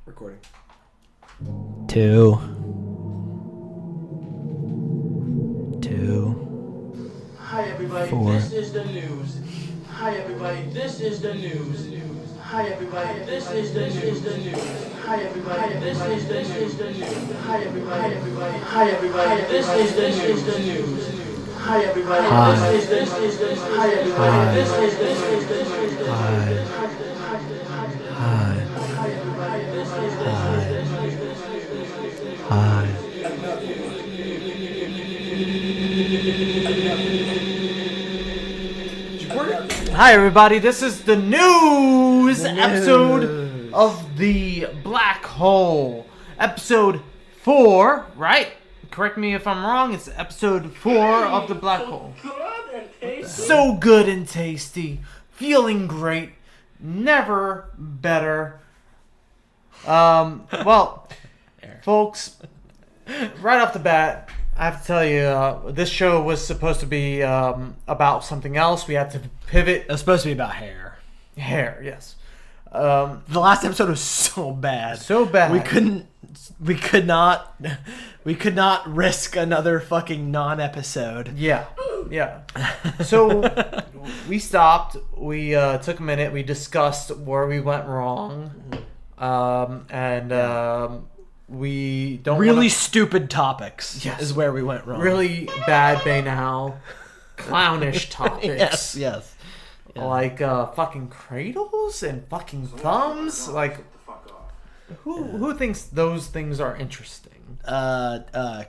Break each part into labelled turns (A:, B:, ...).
A: Recording.
B: 2.
C: Hi everybody,
B: 4.
C: this is the news. Hi everybody, this is the news. Hi everybody, this is the news. Hi everybody, this is the news. Hi everybody, hi everybody, this is the news. Hi everybody, this is the hi everybody, this is the news.
B: Hi.
C: Hi everybody, this is the
B: Hi.
A: Hi everybody, this is the news episode of the Black Hole. Episode 4, right? Correct me if I'm wrong, it's episode 4 of the Black Hole. So good and tasty. Feeling great. Never better. Well, folks, right off the bat, I have to tell you, this show was supposed to be about something else. We had to pivot.
B: It was supposed to be about hair.
A: Hair, yes.
B: The last episode was so bad.
A: So bad.
B: We could not risk another fucking non-episode.
A: Yeah. So we stopped. We took a minute. We discussed where we went wrong, we don't
B: Really stupid topics.
A: Yes.
B: Is where we went wrong.
A: really bad banal, clownish topics.
B: Yes. Yeah.
A: Like fucking cradles and fucking thumbs. Like, who thinks those things are interesting?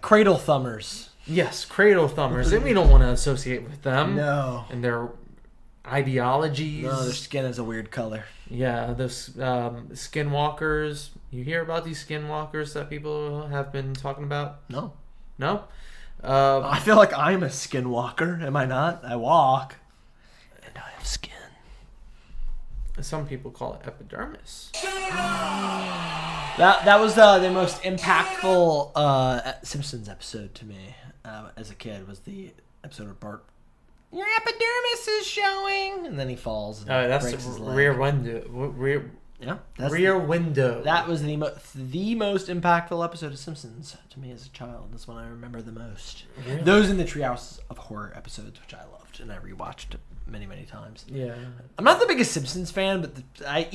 B: Cradle thumbers.
A: Yes, cradle thumbers, and we don't want to associate with them.
B: No.
A: And their ideologies.
B: No, their skin is a weird color.
A: Yeah, those skinwalkers. You hear about these skinwalkers that people have been talking about?
B: No.
A: No?
B: I feel like I'm a skinwalker. Am I not? I walk. And I have skin.
A: Some people call it epidermis.
B: That was the most impactful Simpsons episode to me as a kid. Was the episode of Bart. Your epidermis is showing, and then he falls. And
A: That's
B: breaks his leg.
A: rear window.
B: Yeah,
A: Rear window.
B: That was the most impactful episode of Simpsons to me as a child. That's one I remember the most.
A: Really?
B: Those and the Treehouse of Horror episodes, which I loved and I rewatched many, many times.
A: Yeah.
B: I'm not the biggest Simpsons fan, but I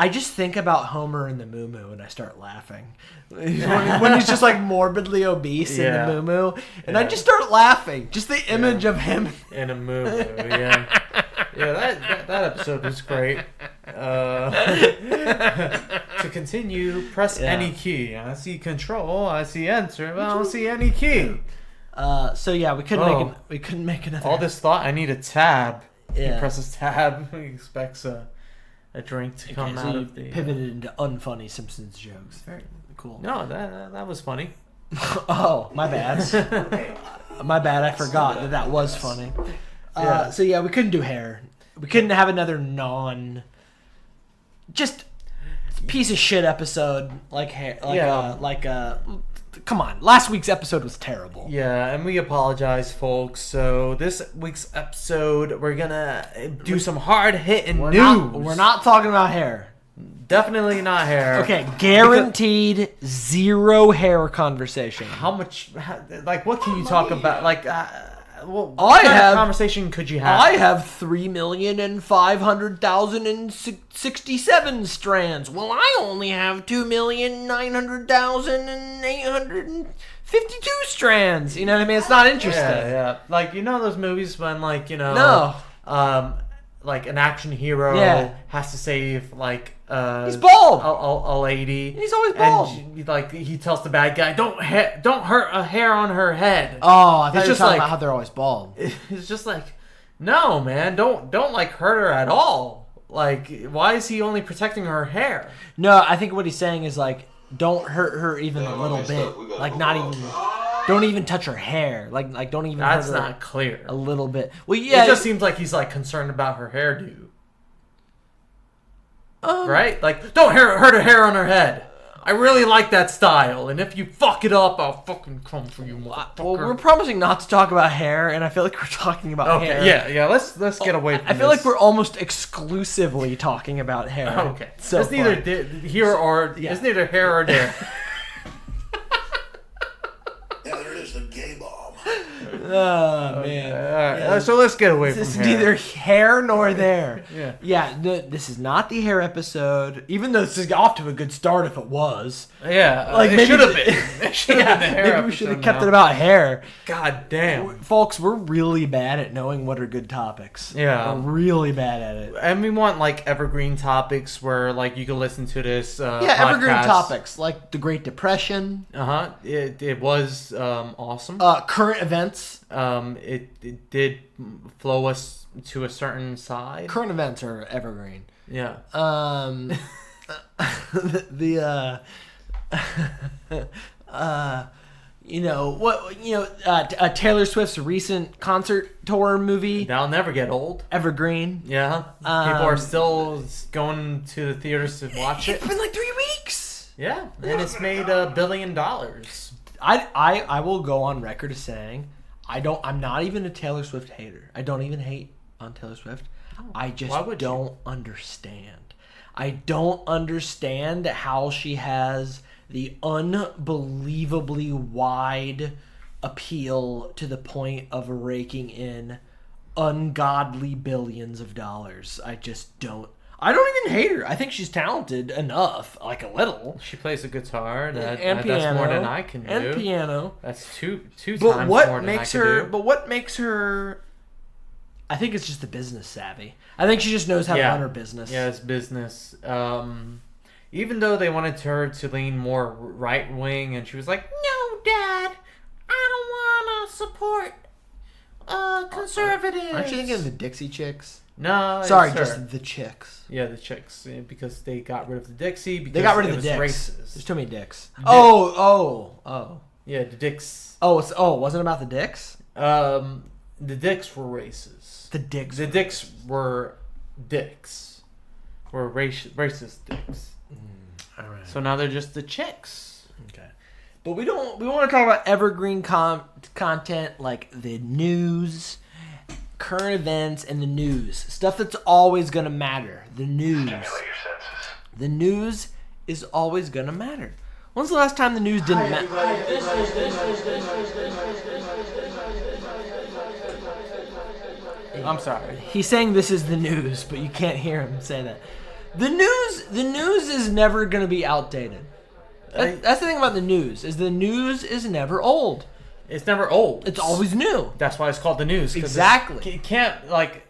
B: just think about Homer and the Moo Moo and I start laughing. when he's just like morbidly obese in the Moo Moo. And I just start laughing. Just the image of him.
A: In a movie, yeah. Yeah, that episode was great. To continue, press any key. I see control, I see enter, but I don't see any key.
B: So yeah, we couldn't make another.
A: All this thought, I need a tab.
B: Yeah.
A: He presses tab. He expects a drink to come
B: so
A: out
B: you
A: of the.
B: pivoted into unfunny Simpsons jokes. Very cool.
A: No, that was funny.
B: Oh, my bad. My bad. I forgot that was funny. So yeah, we couldn't do hair. We couldn't have another just piece of shit episode like hair. Come on, last week's episode was terrible.
A: Yeah, and we apologize, folks. So this week's episode, we're gonna do some hard hitting news.
B: We're not talking about hair.
A: Definitely not hair.
B: Okay, guaranteed zero hair conversation.
A: How much? What can you talk about? What
B: I
A: kind
B: have
A: of conversation could you have?
B: I have 3,500,067 strands. Well, I only have 2,900,852 strands. You know what I mean? It's not interesting.
A: Yeah. Those movies when
B: No.
A: An action hero has to save
B: he's bald.
A: a lady.
B: He's always bald.
A: And he tells the bad guy, don't hurt a hair on her head.
B: Oh, I thought
A: It's
B: you were
A: just
B: talking about how they're always bald.
A: It's just no, man, don't hurt her at all. Why is he only protecting her hair?
B: No, I think what he's saying is don't hurt her even a little bit. Not even. Don't even touch her hair. Don't even.
A: That's
B: hurt her
A: not clear.
B: a little bit. Well, yeah.
A: It just seems like he's concerned about her hairdo. Right? Don't hurt her hair on her head. I really like that style, and if you fuck it up, I'll fucking come for you, motherfucker.
B: Well, we're promising not to talk about hair, and I feel like we're talking about hair.
A: Okay, yeah. Let's get away from this.
B: I feel like we're almost exclusively talking about hair.
A: Okay.
B: So
A: it's neither here or it's neither hair or there.
D: Yeah, there it is, the gay bomb.
B: Oh man.
A: All right, so let's get away
B: This
A: from
B: is
A: hair.
B: neither here nor there.
A: Yeah.
B: Yeah, this is not the hair episode, even though this is off to a good start if it was.
A: Yeah,
B: Like,
A: it
B: maybe
A: should have been. It should have been the hair
B: maybe we should have
A: episode
B: kept it
A: now.
B: about hair.
A: God damn.
B: Folks, we're really bad at knowing what are good topics.
A: Yeah.
B: We're really bad at it.
A: And we want like evergreen topics where like you can listen to this.
B: Yeah, evergreen
A: podcast.
B: topics like the Great Depression,
A: It was awesome.
B: current events.
A: It did flow us to a certain side.
B: Current events are evergreen.
A: Yeah.
B: Taylor Swift's recent concert tour movie,
A: That'll never get old.
B: evergreen.
A: Yeah. People are still going to the theaters to watch it.
B: It's been like 3 weeks.
A: Yeah. And it's made $1 billion.
B: I will go on record as saying I'm not even a Taylor Swift hater. I don't even hate on Taylor Swift. I just
A: why would
B: don't understand. I don't understand how she has the unbelievably wide appeal to the point of raking in ungodly billions of dollars. I just don't. I don't even hate her. I think she's talented enough, like a little.
A: She plays the guitar.
B: And piano.
A: That's more than I can do.
B: And piano.
A: That's two
B: But
A: times
B: what
A: more than
B: makes
A: I can
B: her?
A: do.
B: But what makes her? I think it's just the business savvy. I think she just knows how to run her business.
A: Yeah, it's business. Even though they wanted her to lean more right wing, and she was like, "No, Dad, I don't want to support conservatives."
B: Aren't you thinking of the Dixie Chicks?
A: No,
B: Sorry,
A: it's her.
B: just the Chicks.
A: Yeah, the Chicks, because they got rid of the Dixie. Because
B: They got rid
A: it
B: of the
A: was
B: dicks.
A: racist.
B: There's too many dicks. Oh.
A: Yeah, the Dicks.
B: It wasn't about the dicks?
A: The Dicks were racist.
B: The dicks.
A: The Dicks were dicks. Were racist dicks.
B: All right.
A: So now they're just the Chicks.
B: Okay. But we want to talk about evergreen content like the news, current events, and the news. Stuff that's always going to matter. The news.
D: Stimulate your senses.
B: The news is always going to matter. When's the last time the news didn't matter?
A: I'm sorry.
B: He's saying this is the news, but you can't hear him say that. The news is never going to be outdated. That's the thing about the news is never old.
A: It's never old.
B: It's always new.
A: That's why it's called the news. 'cause
B: Exactly.
A: You can't, like...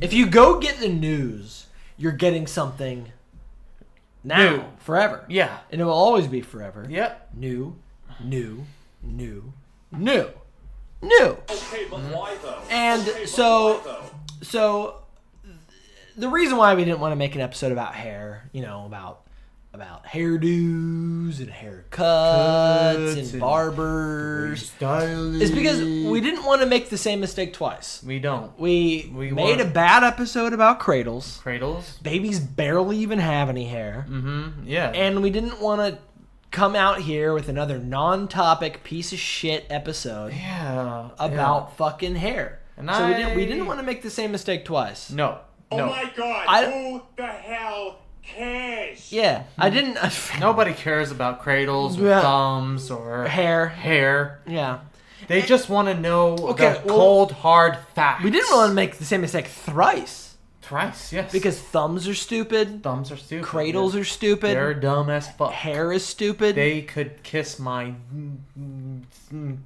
B: If you go get the news, you're getting something now,
A: New.
B: forever.
A: Yeah.
B: And it will always be forever.
A: Yep.
B: New.
E: Okay, but why though?
B: And so the reason why we didn't want to make an episode about hair, about hairdos and haircuts and barbers, is because we didn't want to make the same mistake twice.
A: We don't.
B: We made
A: want-
B: a bad episode about cradles.
A: Cradles?
B: Babies barely even have any hair.
A: Mm-hmm. Yeah.
B: And we didn't want to come out here with another non-topic piece of shit episode
A: yeah.
B: about fucking hair.
A: And
B: so we didn't want to make the same mistake twice.
A: No.
E: Oh
A: No.
E: my god,
B: I-
E: who the hell cares?
B: Yeah, I didn't.
A: Nobody cares about cradles or
B: Yeah.
A: thumbs or
B: hair.
A: hair.
B: Yeah.
A: They just want to know
B: Okay,
A: the
B: well,
A: cold, hard facts.
B: We didn't want to make the same mistake thrice.
A: Thrice, yes.
B: Because thumbs are stupid.
A: thumbs are stupid.
B: Cradles are stupid.
A: They're dumb as fuck.
B: Hair is stupid.
A: They could kiss my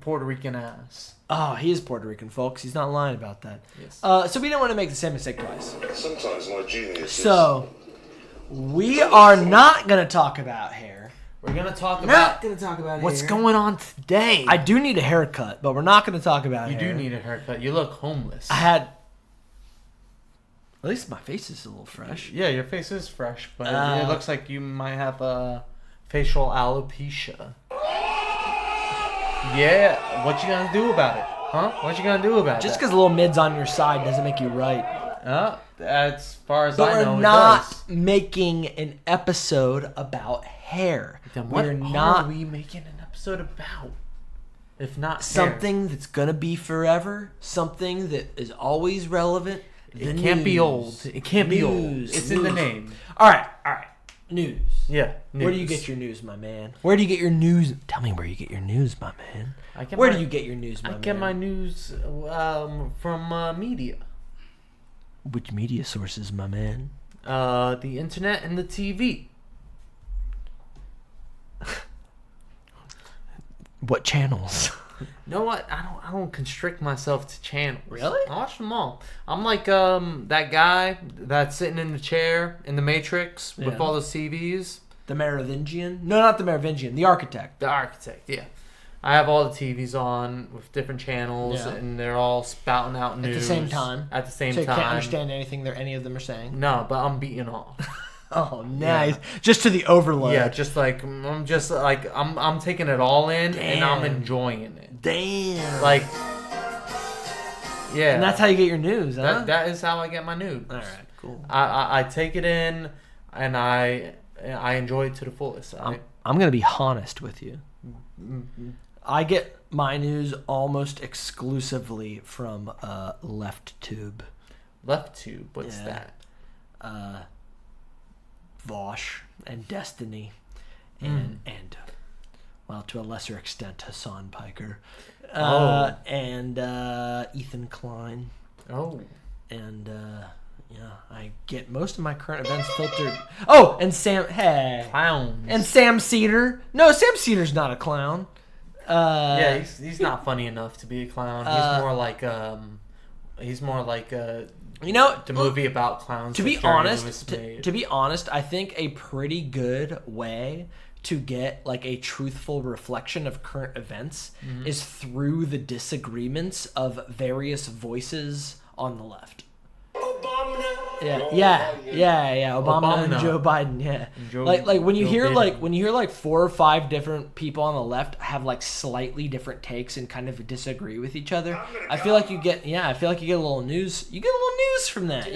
A: Puerto Rican ass.
B: Oh, he is Puerto Rican, folks. He's not lying about that.
A: Yes.
B: So we didn't want to make the same mistake twice.
D: Sometimes my genius
B: So we are not going to talk about hair.
A: We're gonna talk
B: Not
A: about
B: going to talk about
A: what's
B: hair.
A: going on today.
B: I do need a haircut, but we're not going to talk about
A: You
B: hair.
A: do need a haircut. You look homeless.
B: I had. At least my face is a little fresh.
A: Yeah, your face is fresh, but
B: Uh,
A: it looks like you might have a facial alopecia. Yeah, what you gonna do about it? Huh? What you gonna do about
B: Just
A: it?
B: because a little mid's on your side doesn't make you right.
A: As far as
B: But
A: I know,
B: we're
A: it
B: not
A: does.
B: making an episode about hair.
A: Then what
B: we're
A: are
B: not
A: we making an episode about? If not hair?
B: something that's gonna be forever, something that is always relevant.
A: It can't be old. It can't be old. It's in the name.
B: All right. News.
A: Yeah.
B: Where do you get your news, my man? Where do you get your news? Tell me where you get your news, my man. Where do you get your news, my man?
A: I get my news from media.
B: Which media sources, my man?
A: The internet and the TV.
B: What channels?
A: You know what? I don't constrict myself to channels.
B: Really?
A: I watch them all. I'm like that guy that's sitting in the chair in the Matrix with
B: Yeah.
A: all the TVs.
B: The Merovingian? No, not the Merovingian. The architect.
A: The architect, yeah. I have all the TVs on with different channels,
B: Yeah.
A: and they're all spouting out news
B: At the same time.
A: At the same
B: So you
A: time.
B: can't understand anything any of them are saying.
A: No, but I'm beating off.
B: Oh, nice. Just to the overload.
A: Yeah, I'm taking it all in, and I'm
B: Damn.
A: enjoying it.
B: Damn.
A: Like, yeah.
B: And that's how you get your news, huh?
A: That is how I get my news.
B: All right, cool.
A: I take it in, and I enjoy it to the fullest.
B: I'm gonna be honest with you. I get my news almost exclusively from Left Tube.
A: Left Tube, what's
B: Yeah.
A: that?
B: Vosh and Destiny, and well, to a lesser extent, Hassan Piker, and Ethan Klein, and yeah, I get most of my current events filtered. Oh, and
A: Clowns.
B: and Sam Cedar. No, Sam Cedar's not a clown.
A: Yeah, he's not funny enough to be a clown. He's more like
B: You know,
A: the movie about clowns.
B: To
A: that
B: be
A: Jerry
B: honest,
A: Lewis
B: to
A: made.
B: be honest, I think a pretty good way to get like a truthful reflection of current events is through the disagreements of various voices on the left. Yeah. Obama and
A: Obama.
B: Joe Biden. Yeah,
A: Joe-
B: like when you
A: Joe
B: hear
A: Biden.
B: when you hear like 4 or 5 different people on the left have like slightly different takes and kind of disagree with each other. I feel like you get a little news. You get a little news from that.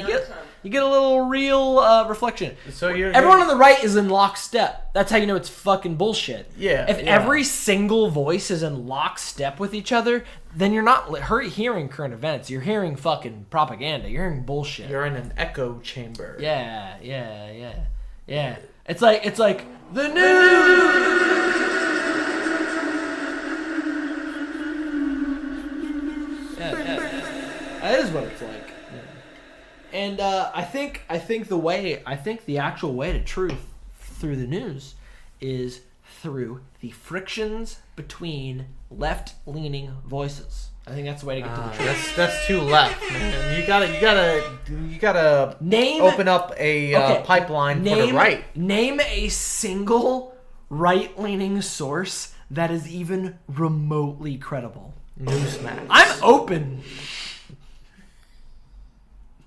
B: You get a little real reflection.
A: So
B: Everyone on the right is in lockstep. That's how you know it's fucking bullshit.
A: Yeah,
B: If
A: yeah.
B: every single voice is in lockstep with each other, then you're not hearing current events. You're hearing fucking propaganda. You're hearing bullshit.
A: You're in an echo chamber.
B: Yeah. It's like the news. Yeah. That is what it's like. And I think the actual way to truth through the news is through the frictions between left-leaning voices. I think that's the way to get to the truth.
A: That's too left, man. You gotta open up a pipeline for the right.
B: Name a single right-leaning source that is even remotely credible.
A: Newsmax.
B: I'm open.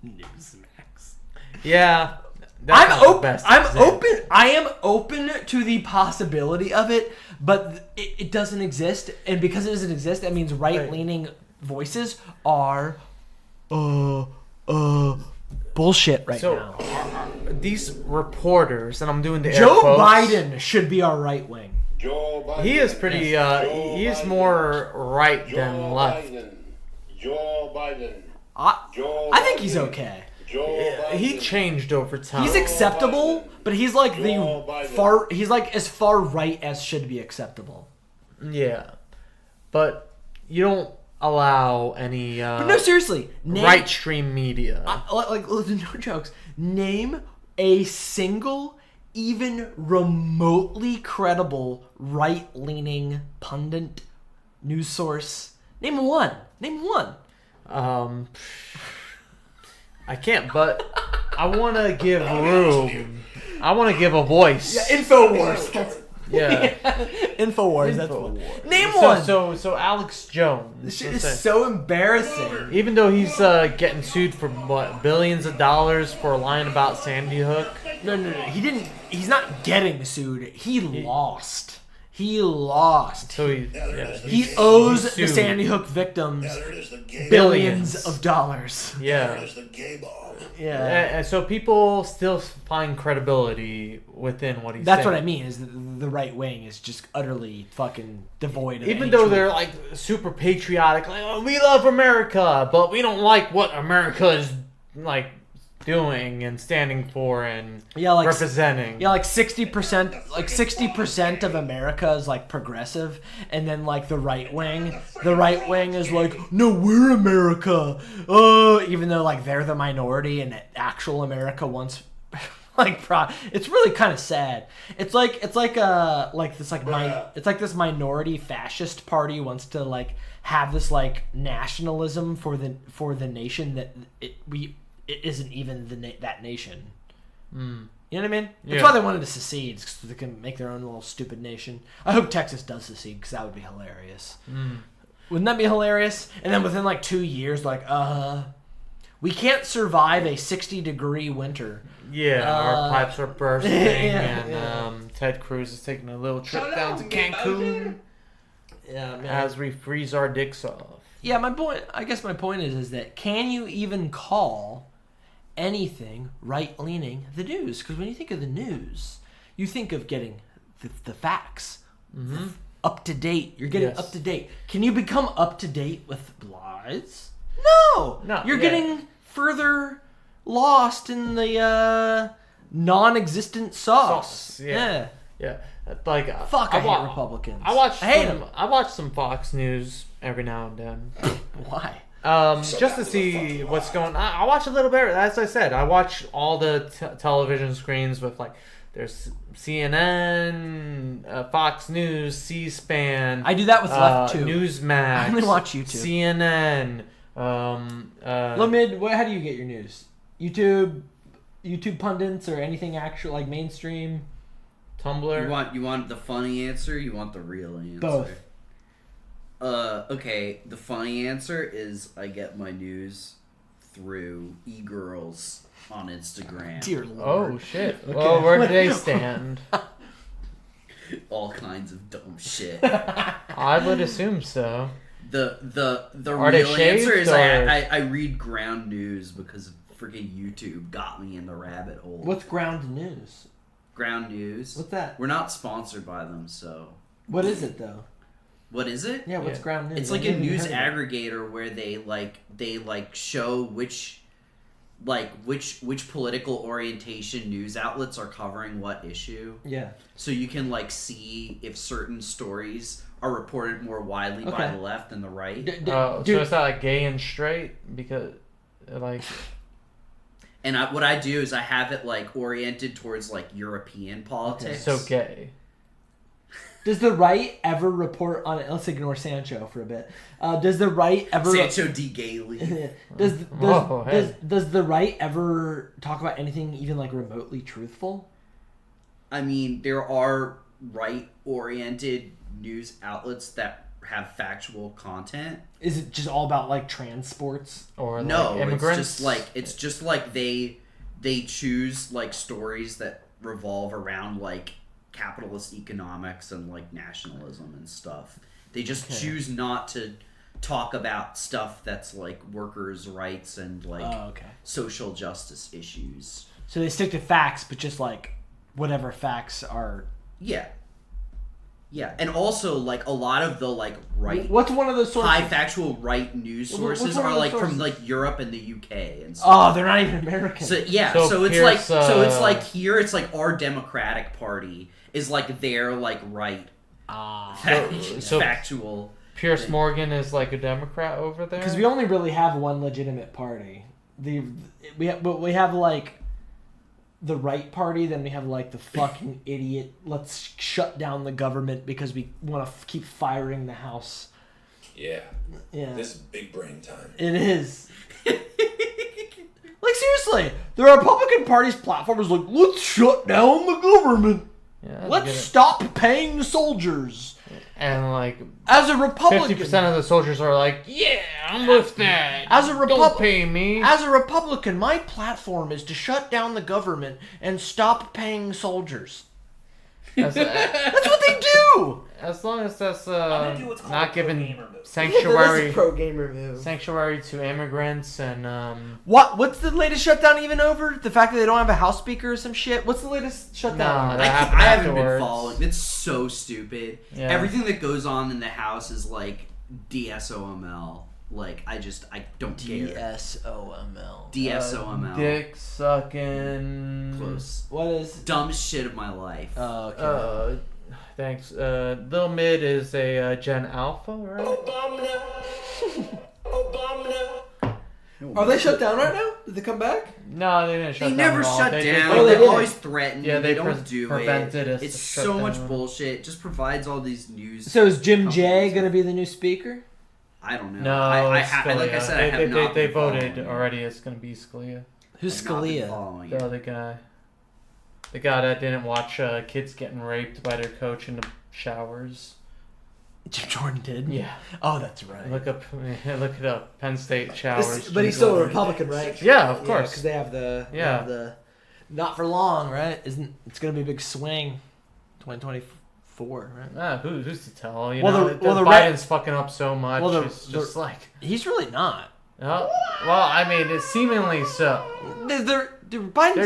B: Newsmax.
A: Yeah. that's not the
B: I'm open.
A: best
B: I'm
A: example.
B: open. I am open to the possibility of it, but it doesn't exist. And because it doesn't exist, that means right-leaning voices are bullshit right now.
A: These reporters, and I'm doing the air
B: Joe
A: quotes,
B: Biden should be our right wing.
D: Joe Biden.
A: He is pretty. He is more right than left.
D: Joe Biden.
B: I think he's okay.
A: He changed over time.
B: He's acceptable, but he's like he's like as far right as should be acceptable.
A: Yeah, but you don't allow any
B: But no, seriously,
A: right stream media.
B: like no jokes. Name a single, even remotely credible right-leaning pundit news source. Name one.
A: I can't, but I want to give room. I want to give a voice.
B: Infowars.
A: Yeah.
B: Infowars. That's one. Name
A: So,
B: one.
A: so Alex Jones.
B: This shit
A: let's
B: is
A: say,
B: so embarrassing.
A: even though he's getting sued for what, billions of dollars for lying about Sandy Hook.
B: No. He didn't. He's not getting sued. He lost. He lost.
A: So
B: He owes the
A: sued.
B: Sandy Hook victims
D: Yeah, there it is, the gay
B: billions of dollars.
D: There
A: Yeah.
D: it is, the gay ball.
B: Yeah.
A: And so people still find credibility within what he's
B: That's
A: saying.
B: what I mean. Is the right wing is just utterly fucking devoid of
A: Even
B: any
A: though
B: truth.
A: they're like super patriotic, like, oh, we love America, but we don't like what America is like doing and standing for and representing.
B: Yeah, like 60% of America is like progressive, and then like the right wing is like, no, we're America. Even though like they're the minority and actual America wants it's really kind of sad. It's like this minority fascist party wants to like have this like nationalism for the nation that it isn't even that nation. You know what I mean? That's why they wanted to secede, so they can make their own little stupid nation. I hope Texas does secede, because that would be hilarious. Wouldn't that be hilarious? And then within like 2 years, like, we can't survive a 60-degree winter.
A: Yeah, our pipes are bursting, and Ted Cruz is taking a little trip down to Cancun.
B: Yeah, man.
A: As we freeze our dicks off.
B: Yeah, my point is that can you even call anything right-leaning the news? Because when you think of the news, you think of getting the facts up to date. You're getting up to date. Can you become up to date with lies? No. You're getting further lost in the non-existent sauce.
A: Yeah. Like
B: Fuck, I hate Republicans.
A: I
B: hate them.
A: I watch some Fox News every now and then.
B: Why?
A: Just to see what's going on. I watch a little bit. As I said, I watch all the television screens with like, there's CNN, Fox News, C-SPAN.
B: I do that with Left too.
A: Newsmax.
B: I only watch YouTube.
A: CNN.
B: Lamid, how do you get your news? YouTube pundits or anything actual like mainstream?
A: Tumblr.
F: You want the funny answer? You want the real answer?
B: Both.
F: Okay. The funny answer is I get my news through e-girls on Instagram.
B: Dear Lord.
A: Oh shit. Okay. Well, where do they stand?
F: All kinds of dumb shit.
A: I would assume so.
F: The
A: Are they
F: real
A: shaved,
F: answer is
A: or-
F: I read ground news because freaking YouTube got me in the rabbit hole.
B: What's ground news?
F: Ground news?
B: What's that?
F: We're not sponsored by them, so.
B: What is it though?
F: What is it?
B: Yeah, what's ground news?
F: It's like a news aggregator where they show which political orientation news outlets are covering what issue.
B: Yeah.
F: So you can like see if certain stories are reported more widely by the left than the right.
A: So it's not like gay and straight because like.
F: And what I do is I have it like oriented towards like European politics.
A: So gay.
B: Does the right ever report on it? Let's ignore Sancho for a bit. Does the right ever...
F: Sancho D. Bayleaf.
B: Does the right ever talk about anything even like remotely truthful?
F: I mean, there are right-oriented news outlets that have factual content.
B: Is it just all about like transports?
A: Or like
F: no,
A: immigrants?
F: it's just like they choose like stories that revolve around like capitalist economics and like nationalism and stuff. They just choose not to talk about stuff that's like workers' rights and like social justice issues.
B: So they stick to facts, but just like whatever facts are.
F: Yeah, and also like a lot of the like right.
B: What's one of those sources?
F: High factual right news sources are like from like Europe and the UK and stuff.
B: Oh, they're not even American.
F: So yeah,
A: so
F: so it's
A: Pierce,
F: like here it's like our Democratic Party is like their like right. Factual.
A: Pierce Morgan is like a Democrat over there.
B: Because we only really have one legitimate party. We have like the right party, then we have like the fucking idiot. Let's shut down the government because we want to keep firing the House.
G: Yeah.
B: Yeah.
G: This is big brain time.
B: It is. Like seriously, the Republican Party's platform is like, let's shut down the government.
A: Yeah,
B: let's stop paying the soldiers.
A: And like
B: as a Republican,
A: 50% of the soldiers are like, yeah, I'm with that.
B: As a
A: Don't pay me.
B: As a Republican, my platform is to shut down the government and stop paying soldiers. That's what they do.
A: As long as that's
B: gonna do what's called
A: not
B: a
A: giving
B: pro-gamer move.
A: sanctuary
B: pro gamer move.
A: sanctuary to immigrants and
B: What's the latest shutdown even over? The fact that they don't have a House Speaker or some shit? What's the latest shutdown?
A: No,
B: over?
A: that happened
F: I haven't been
A: afterwards.
F: following. It's so stupid.
A: Yeah.
F: Everything that goes on in the house is like DSOML. Like I don't care.
B: DSOML.
F: DSOML.
A: dick sucking.
F: Close.
B: What is?
F: Dumbest shit of my life.
B: Oh, okay.
A: Thanks. Lil Mid is a Gen Alpha, right?
B: Are they shut down right now? Did they come back?
A: No, they didn't shut
F: They
A: down.
F: never
A: at all.
F: shut
A: They
F: down.
B: Oh, they
F: They
B: didn't.
F: always threaten.
A: Yeah, they
F: don't do
A: prevented
F: it.
A: us
F: It's
A: to shut
F: so much
A: down.
F: bullshit. It just provides all these news.
B: So is Jim
F: companies
B: Jay
F: with-
B: gonna be the new speaker?
F: I don't know.
A: No,
F: I
A: it's
F: like I
A: Scalia.
F: said, I have
A: they,
F: not
A: they
F: been
A: voted
F: following it.
A: already. It's gonna be Scalia,
B: Who's
F: I've not been
B: Scalia?
F: following
A: the
F: it.
A: other guy, the guy that didn't watch kids getting raped by their coach in the showers.
B: Jim Jordan did.
A: Yeah,
B: Oh, that's right.
A: look it up. Penn State showers.
B: But he's still a Republican, right?
A: Yeah, of course.
B: because they have the
A: Yeah.
B: not for long, right? Isn't it's gonna be a big swing, 2024, right?
A: Who's to tell? You
B: Well,
A: know,
B: the
A: Biden's fucking up so much.
B: Well,
A: it's just like,
B: He's really not.
A: well, I mean, it's seemingly so.
B: Biden's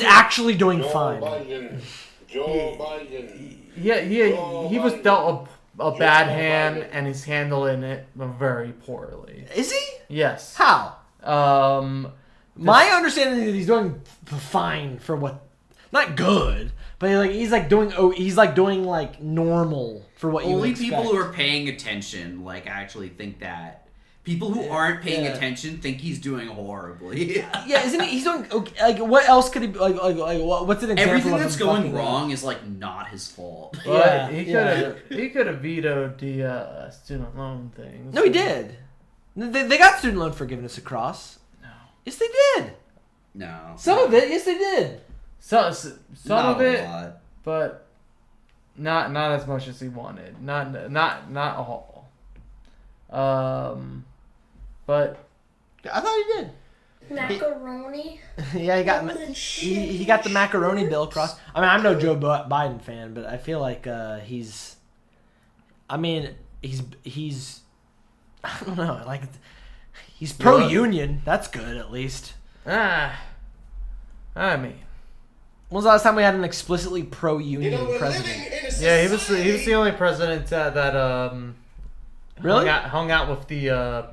B: actually doing
D: Joe
B: fine.
D: Biden. Joe Biden.
A: Yeah, he was dealt a bad hand, and he's handling it very poorly.
B: Is he?
A: Yes.
B: How?
A: My
B: My understanding is that he's doing fine for what, not good, but he's doing like normal for what you
F: Only
B: expect.
F: people who are paying attention actually think that. People who aren't paying
B: Yeah.
F: attention think he's doing horribly.
B: Yeah, isn't he? He's doing okay. Like, what else could he what's an example?
F: Everything
B: of
F: that's
B: him
F: going
B: fucking
F: wrong is not his fault.
A: But
B: Yeah,
A: he could have vetoed the student loan things.
B: No, he did. They got student loan forgiveness across.
A: No.
B: Yes, they did.
F: No.
B: Some of it, yes, they did.
A: Some
F: Not
A: of
F: a
A: it,
F: lot.
A: but not as much as he wanted. Not all. But
B: I thought he did.
H: Macaroni.
B: Yeah, he got
H: Holy
B: he got the macaroni bill across. I mean, I'm no Joe Biden fan, but I feel like he's. I mean, he's. I don't know. Like, he's pro-union. That's good, at least.
A: I mean,
B: When was the last time we had an explicitly pro-union
G: You know, we're
B: president?
G: living in a
A: yeah, he was
G: society-
A: the only president that
B: Really?
A: hung out with the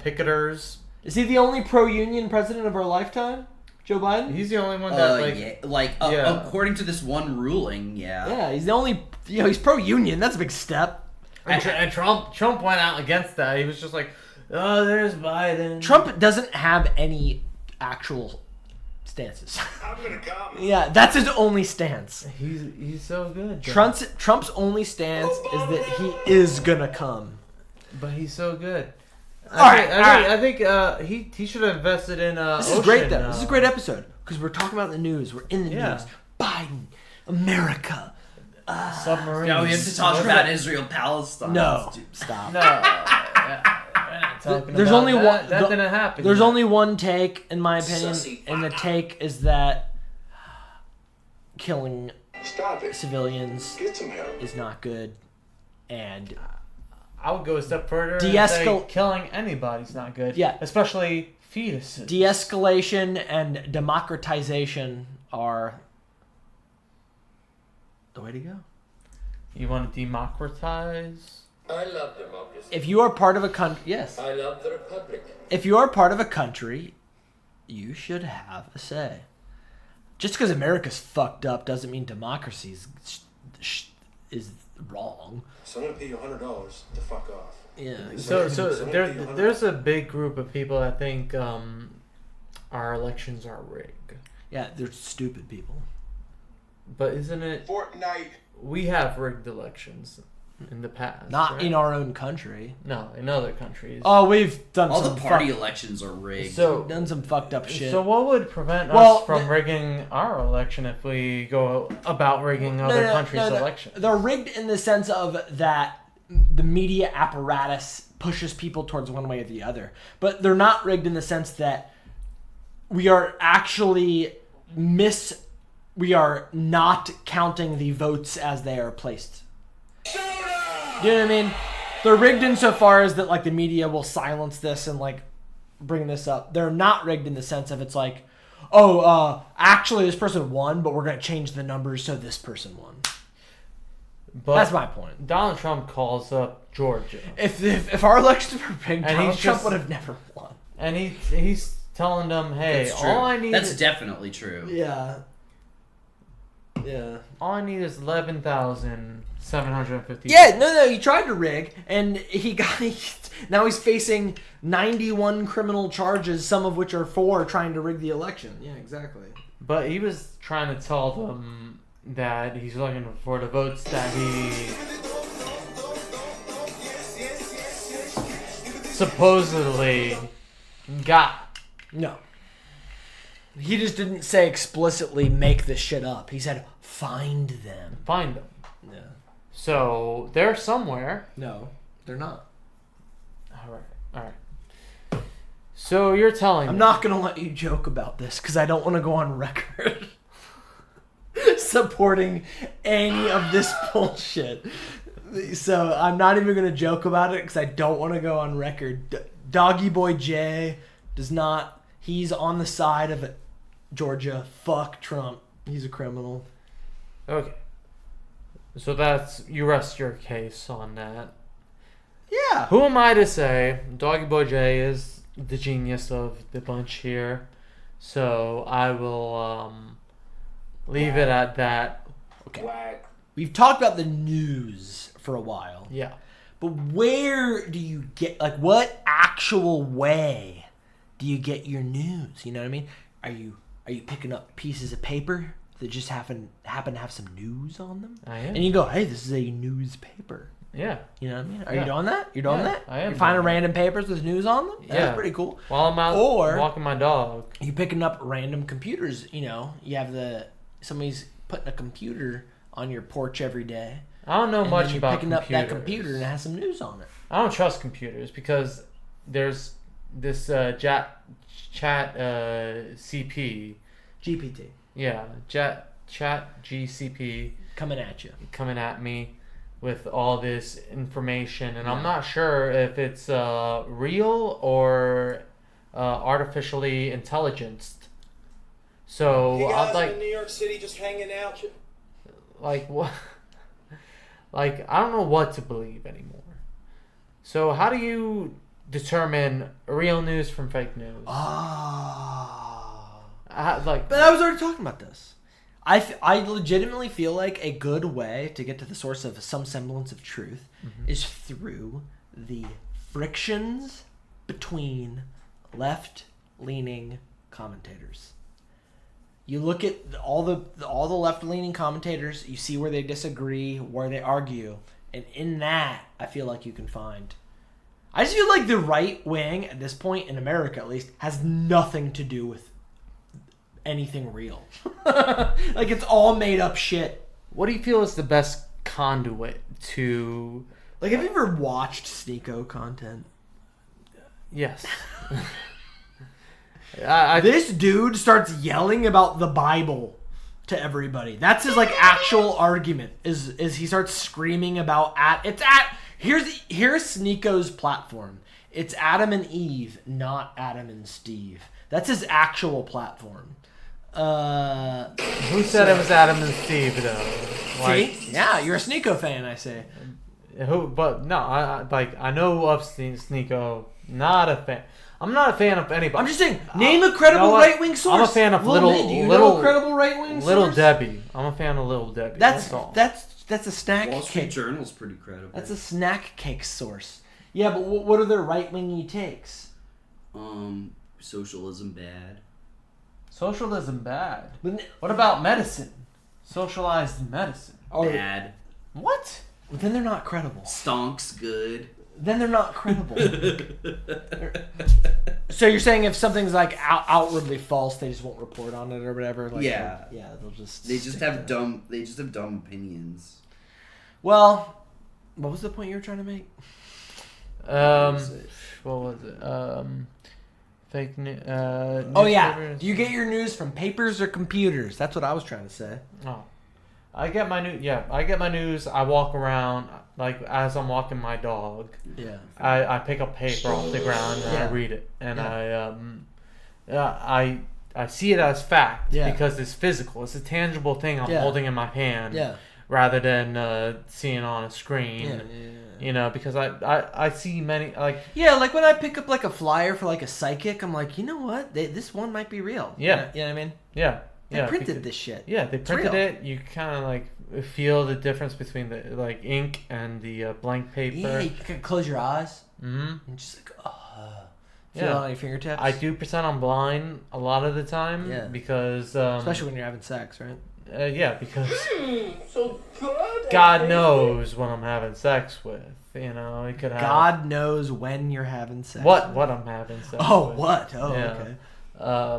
A: picketers.
B: Is he the only pro-union president of our lifetime? Joe Biden?
A: He's the only one that yeah.
F: According to this one ruling, yeah.
B: Yeah, he's the only. He's pro-union. That's a big step.
A: and Trump went out against that. He was just like, oh, there's Biden.
B: Trump doesn't have any actual stances.
E: I'm gonna come.
B: Yeah, that's his only stance.
A: He's so good.
B: Trump's only stance is that he is gonna come.
A: But he's so good.
B: I
A: think he should have invested in
B: This is great though. This is a great episode because we're talking about the news. We're in the news. Biden, America.
A: Submarines.
F: No, we have to talk about Israel Palestine.
B: No, stop.
A: No. Yeah, we're not talking
B: There's
A: about
B: only
A: that.
B: one.
A: That didn't happen.
B: There's
A: yet.
B: only one take, in my opinion,
F: Sussy.
B: and the take is that killing
G: Stop it.
B: civilians
G: Get some help.
B: is not good, and
A: I would go a step further.
B: De-escal-
A: And say killing anybody's not good.
B: Yeah.
A: Especially fetuses.
B: de-escalation and democratization are the way to go.
A: You want to democratize?
G: I love democracy.
B: If you are part of a country, yes.
G: I love the republic.
B: If you are part of a country, you should have a say. Just because America's fucked up doesn't mean democracy is wrong.
G: So I'm gonna pay you $100 to fuck off.
B: Yeah.
A: So there's a big group of people that think our elections are rigged.
B: Yeah, they're stupid people.
A: But isn't it?
G: Fortnite.
A: We have rigged elections in the past.
B: Not
A: right?
B: in our own country.
A: No, in other countries.
B: Oh, we've done
F: All
B: some
F: the party elections are rigged.
A: So
B: done some fucked up shit.
A: So what would prevent
B: Well,
A: us from rigging our election if we go about rigging other countries' elections?
B: They're rigged in the sense of that the media apparatus pushes people towards one way or the other. But they're not rigged in the sense that we are actually we are not counting the votes as they are placed. Do you know what I mean? They're rigged insofar as that, like, the media will silence this and, like, bring this up. They're not rigged in the sense of it's like, actually this person won, but we're going to change the numbers so this person won.
A: But
B: that's my point.
A: Donald Trump calls up Georgia.
B: If our elections were rigged,
A: And
B: Donald
A: he's
B: Trump
A: just-
B: would have never won.
A: And he's telling them, hey,
F: That's true.
A: all I need
F: That's
A: is,
F: definitely true.
B: Yeah.
A: all I need is 11,750.
B: Yeah, no, he tried to rig, and now he's facing 91 criminal charges, some of which are for trying to rig the election. Yeah, exactly.
A: But he was trying to tell them that he's looking for the votes that he supposedly got.
B: No. He just didn't say explicitly make this shit up. He said find them.
A: Find them.
B: Yeah.
A: So they're somewhere.
B: No, they're not.
A: All right. So you're telling
B: I'm
A: me.
B: not going to let you joke about this because I don't want to go on record supporting any of this bullshit. So I'm not even going to joke about it because I don't want to go on record. Doggy Boy J does not. He's on the side of Georgia. Fuck Trump. He's a criminal.
A: Okay. So you rest your case on that.
B: Yeah.
A: Who am I to say? Doggy Boy J is the genius of the bunch here. So I will leave it at that.
B: Okay. We've talked about the news for a while.
A: Yeah.
B: But where do you get, like, what actual way do you get your news? You know what I mean? Are you picking up pieces of paper that just happen to have some news on them?
A: I am.
B: And you go, hey, this is a newspaper.
A: Yeah.
B: You know what I mean? Are
A: Yeah.
B: you doing that? You're doing
A: Yeah,
B: that?
A: I am
B: You're finding
A: doing that.
B: random papers with news on them?
A: Yeah.
B: That's pretty cool.
A: While I'm out
B: Or-
A: walking my dog.
B: You picking up random computers, you know? You have somebody's putting a computer on your porch every day.
A: I don't know
B: And
A: much
B: then you're
A: about
B: picking
A: computers.
B: up that computer and it has some news on it.
A: I don't trust computers because there's this chat CP.
B: GPT.
A: Yeah, chat GCP
B: Coming at you.
A: coming at me with all this information, and I'm not sure if it's real or artificially intelligenced. So
I: You
A: I'd
I: guys
A: like,
I: in New York City just hanging out?
A: like what? Like I don't know what to believe anymore. So how do you determine real news from fake news? Like,
B: But I was already talking about this. I legitimately feel like a good way to get to the source of some semblance of truth is through the frictions between left-leaning commentators. You look at all the left-leaning commentators, you see where they disagree, where they argue, and in that, I feel like you can find. I just feel like the right wing at this point in America, at least, has nothing to do with anything real. Like it's all made up shit.
A: what do you feel is the best conduit to?
B: Like, have you ever watched Sneeko content?
A: Yes.
B: This dude starts yelling about the Bible to everybody. That's his like actual argument. Is he starts screaming about here's Sneeko's platform. It's Adam and Eve, not Adam and Steve. That's his actual platform.
A: Who said it was Adam and Steve though? Like,
B: See? Yeah, you're a Sneeko fan, I say.
A: who? But no, I know of Sneeko. Not a fan. I'm not a fan of anybody.
B: I'm just saying, name a credible right-wing source.
A: I'm a fan of
B: Do you
A: little
B: know a credible right-wing
A: Little
B: source?
A: Debbie. I'm a fan of Little Debbie.
B: That's
A: all.
B: a snack
F: Wall Street
B: cake.
F: Journal's pretty credible.
B: That's a snack cake source. Yeah, but what are their right-wingy takes?
F: Socialism bad.
A: Socialism bad.
B: But
A: What about medicine? Socialized medicine.
F: Bad.
A: What?
B: then they're not credible.
F: Stonks good.
B: Then they're not credible. So you're saying if something's like outwardly false, they just won't report on it or whatever? Like,
F: Yeah.
B: they'll just.
F: They just
B: stick
F: have
B: to it.
F: dumb opinions.
B: Well, what was the point you were trying to make?
A: What was it? Fake news.
B: Oh yeah. Do you get your news from papers or computers? That's what I was trying to say.
A: Oh, I get my news. Yeah, I get my news. I walk around like as I'm walking my dog.
B: Yeah.
A: I pick up paper off the ground and I read it, and I see it as fact because it's physical. It's a tangible thing I'm holding in my hand.
B: Yeah.
A: Rather than seeing it on a screen. You know, because I see many like
B: like when I pick up like a flyer for like a psychic, I'm like, you know what? This one might be real.
A: Yeah.
B: You know what I mean?
A: Yeah.
B: They printed this shit.
A: Yeah, they printed it. You kind of like feel the difference between the like ink and the blank paper.
B: Yeah, you can close your eyes.
A: Mm-hmm.
B: And just like, feel it on your fingertips.
A: I do pretend I'm blind a lot of the time.
B: Yeah.
A: Because
B: especially when you're having sex, right?
A: Yeah, because
C: So good.
A: God knows when I'm having sex with. You know, it could have.
B: God knows when you're having sex.
A: What I'm having sex with.
B: What? Oh, okay.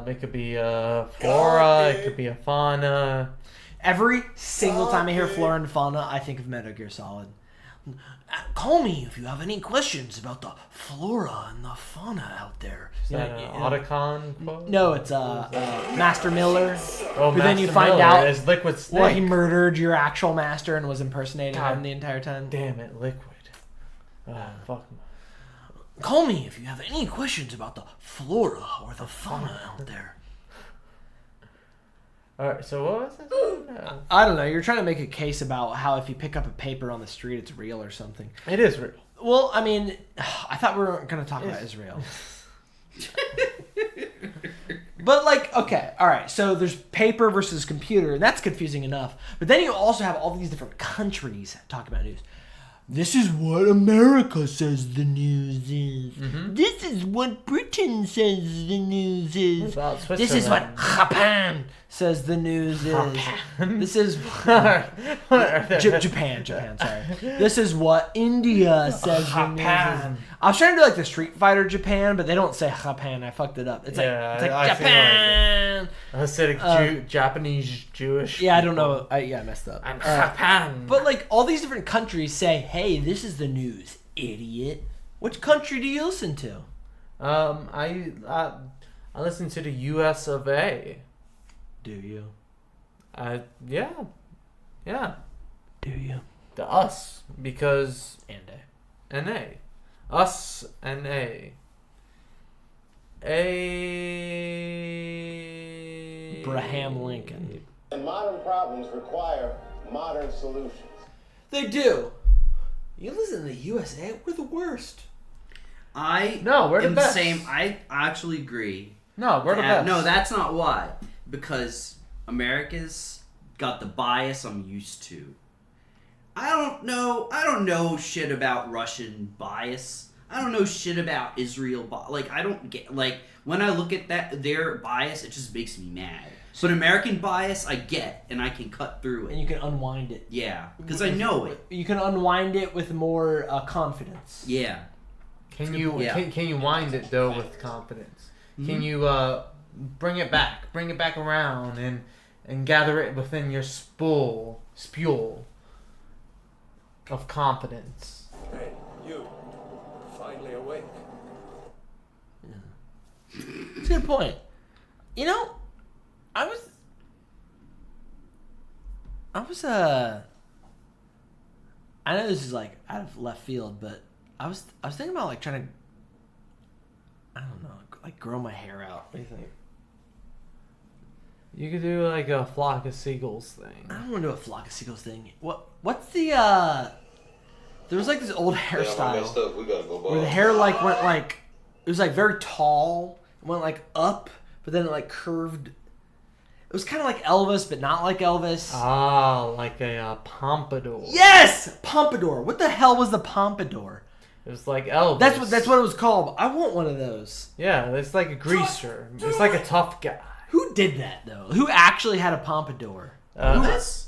A: It could be a flora. It could be a fauna.
B: Every single time I hear flora and fauna, I think of Metal Gear Solid. Call me if you have any questions about the flora and the fauna out there.
A: Is that an Otacon quote?
B: No, it's Master Miller.
A: Oh,
B: but then you
A: Master
B: find
A: Miller
B: out
A: is Liquid Snake.
B: well, he murdered your actual master and was impersonating him the entire time.
A: Damn it, Liquid. Oh, fuck.
B: Call me if you have any questions about the flora or the fauna out there.
A: Alright, so what was it?
B: I don't know. You're trying to make a case about how if you pick up a paper on the street, it's real or something.
A: It is real.
B: Well, I mean, I thought we were going to talk about Israel. But, like, okay, all right. So there's paper versus computer, and that's confusing enough. But then you also have all these different countries talking about news. This is what America says the news is. Mm-hmm. This is what Britain says the news is. This is what Japan says the news is. This is Japan, sorry. This is what India says the news is. I was trying to do like the Street Fighter Japan, but they don't say Japan. I fucked it up. It's like Japan.
A: Hasidic Japanese Jewish.
B: Yeah, I don't know. I messed up.
A: I'm Japan.
B: But like all these different countries say, "Hey, this is the news, idiot." Which country do you listen to?
A: I listen to the U.S. of A.
B: Do you?
A: Yeah.
B: Do you?
A: The us because
B: And
A: A. Us and A.
B: Abraham Lincoln.
I: And modern problems require modern solutions.
B: They do. You listen to the USA, we're the worst.
F: We're
A: the best.
F: Same. I actually agree.
A: No, we're the best.
F: No, that's not why. Because America's got the bias I'm used to. I don't know shit about Russian bias. I don't know shit about Israel. I don't get when I look at their bias, it just makes me mad. But American bias, I get, and I can cut through it.
B: And you can unwind it.
F: Yeah, because I know it.
B: You can unwind it with more confidence.
F: Yeah.
A: Can you wind it though with confidence? Mm-hmm. Can you bring it back around and gather it within your spool of confidence?
G: Hey, you. Finally awake.
B: Yeah. It's a good point. You know, I was I know this is like out of left field, but I was thinking about like trying to, I don't know, like grow my hair out. What do you think?
A: You could do like a flock of seagulls thing.
B: I don't want to do a flock of seagulls thing. What's the there was like this old hairstyle
D: We gotta go
B: where the hair like went like, it was like very tall, went like up, but then it like curved. It was kind of like Elvis, but not like Elvis.
A: Ah, like a pompadour.
B: Yes, pompadour. What the hell was the pompadour?
A: It was like Elvis.
B: That's what it was called. I want one of those.
A: Yeah, it's like a greaser. It's like a tough guy.
B: Who did that though? Who actually had a pompadour?
A: Elvis?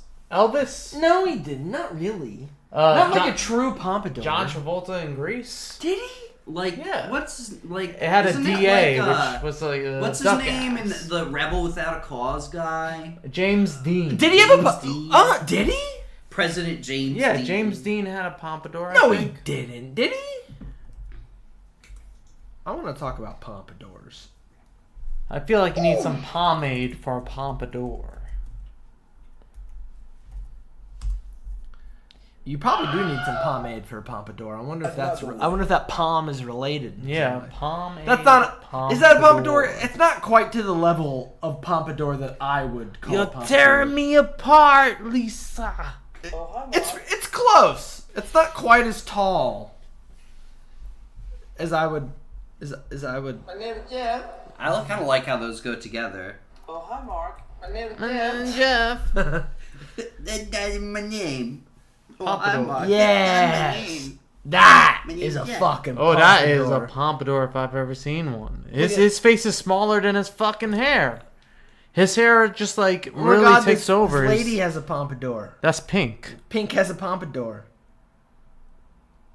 B: No, he didn't. Not really. Not like a true pompadour.
A: John Travolta in Grease.
B: Did he?
F: It
A: had a DA, which was like a
F: what's his name in the Rebel Without a Cause guy?
A: James Dean.
B: Did he have a did he?
F: President James Dean.
A: Yeah, James Dean had a pompadour.
B: No, he didn't. Did he? I want to talk about pompadours.
A: I feel like you need some pomade for a pompadour.
B: You probably do need some pomade for a pompadour. I wonder if that palm is related.
A: Yeah, pomade.
B: That's not.
A: Pompadour.
B: Is that a pompadour? It's not quite to the level of pompadour that I would call.
A: You're
B: a pompadour.
A: tearing me apart, Lisa.
B: It's close. It's not quite as tall as I would. As I would.
C: My name is Jeff.
F: I kind of like how those go together.
C: Oh, hi, Mark. My name is
A: Jeff.
F: That is my name.
A: Pompadour.
B: Yes. That is a fucking.
A: Oh, that is a
B: pompadour.
A: pompadour if I've ever seen one. His face is smaller than his fucking hair. His hair just like
B: Oh my
A: really
B: God,
A: takes
B: this
A: over.
B: lady has a pompadour.
A: That's pink.
B: Pink has a pompadour.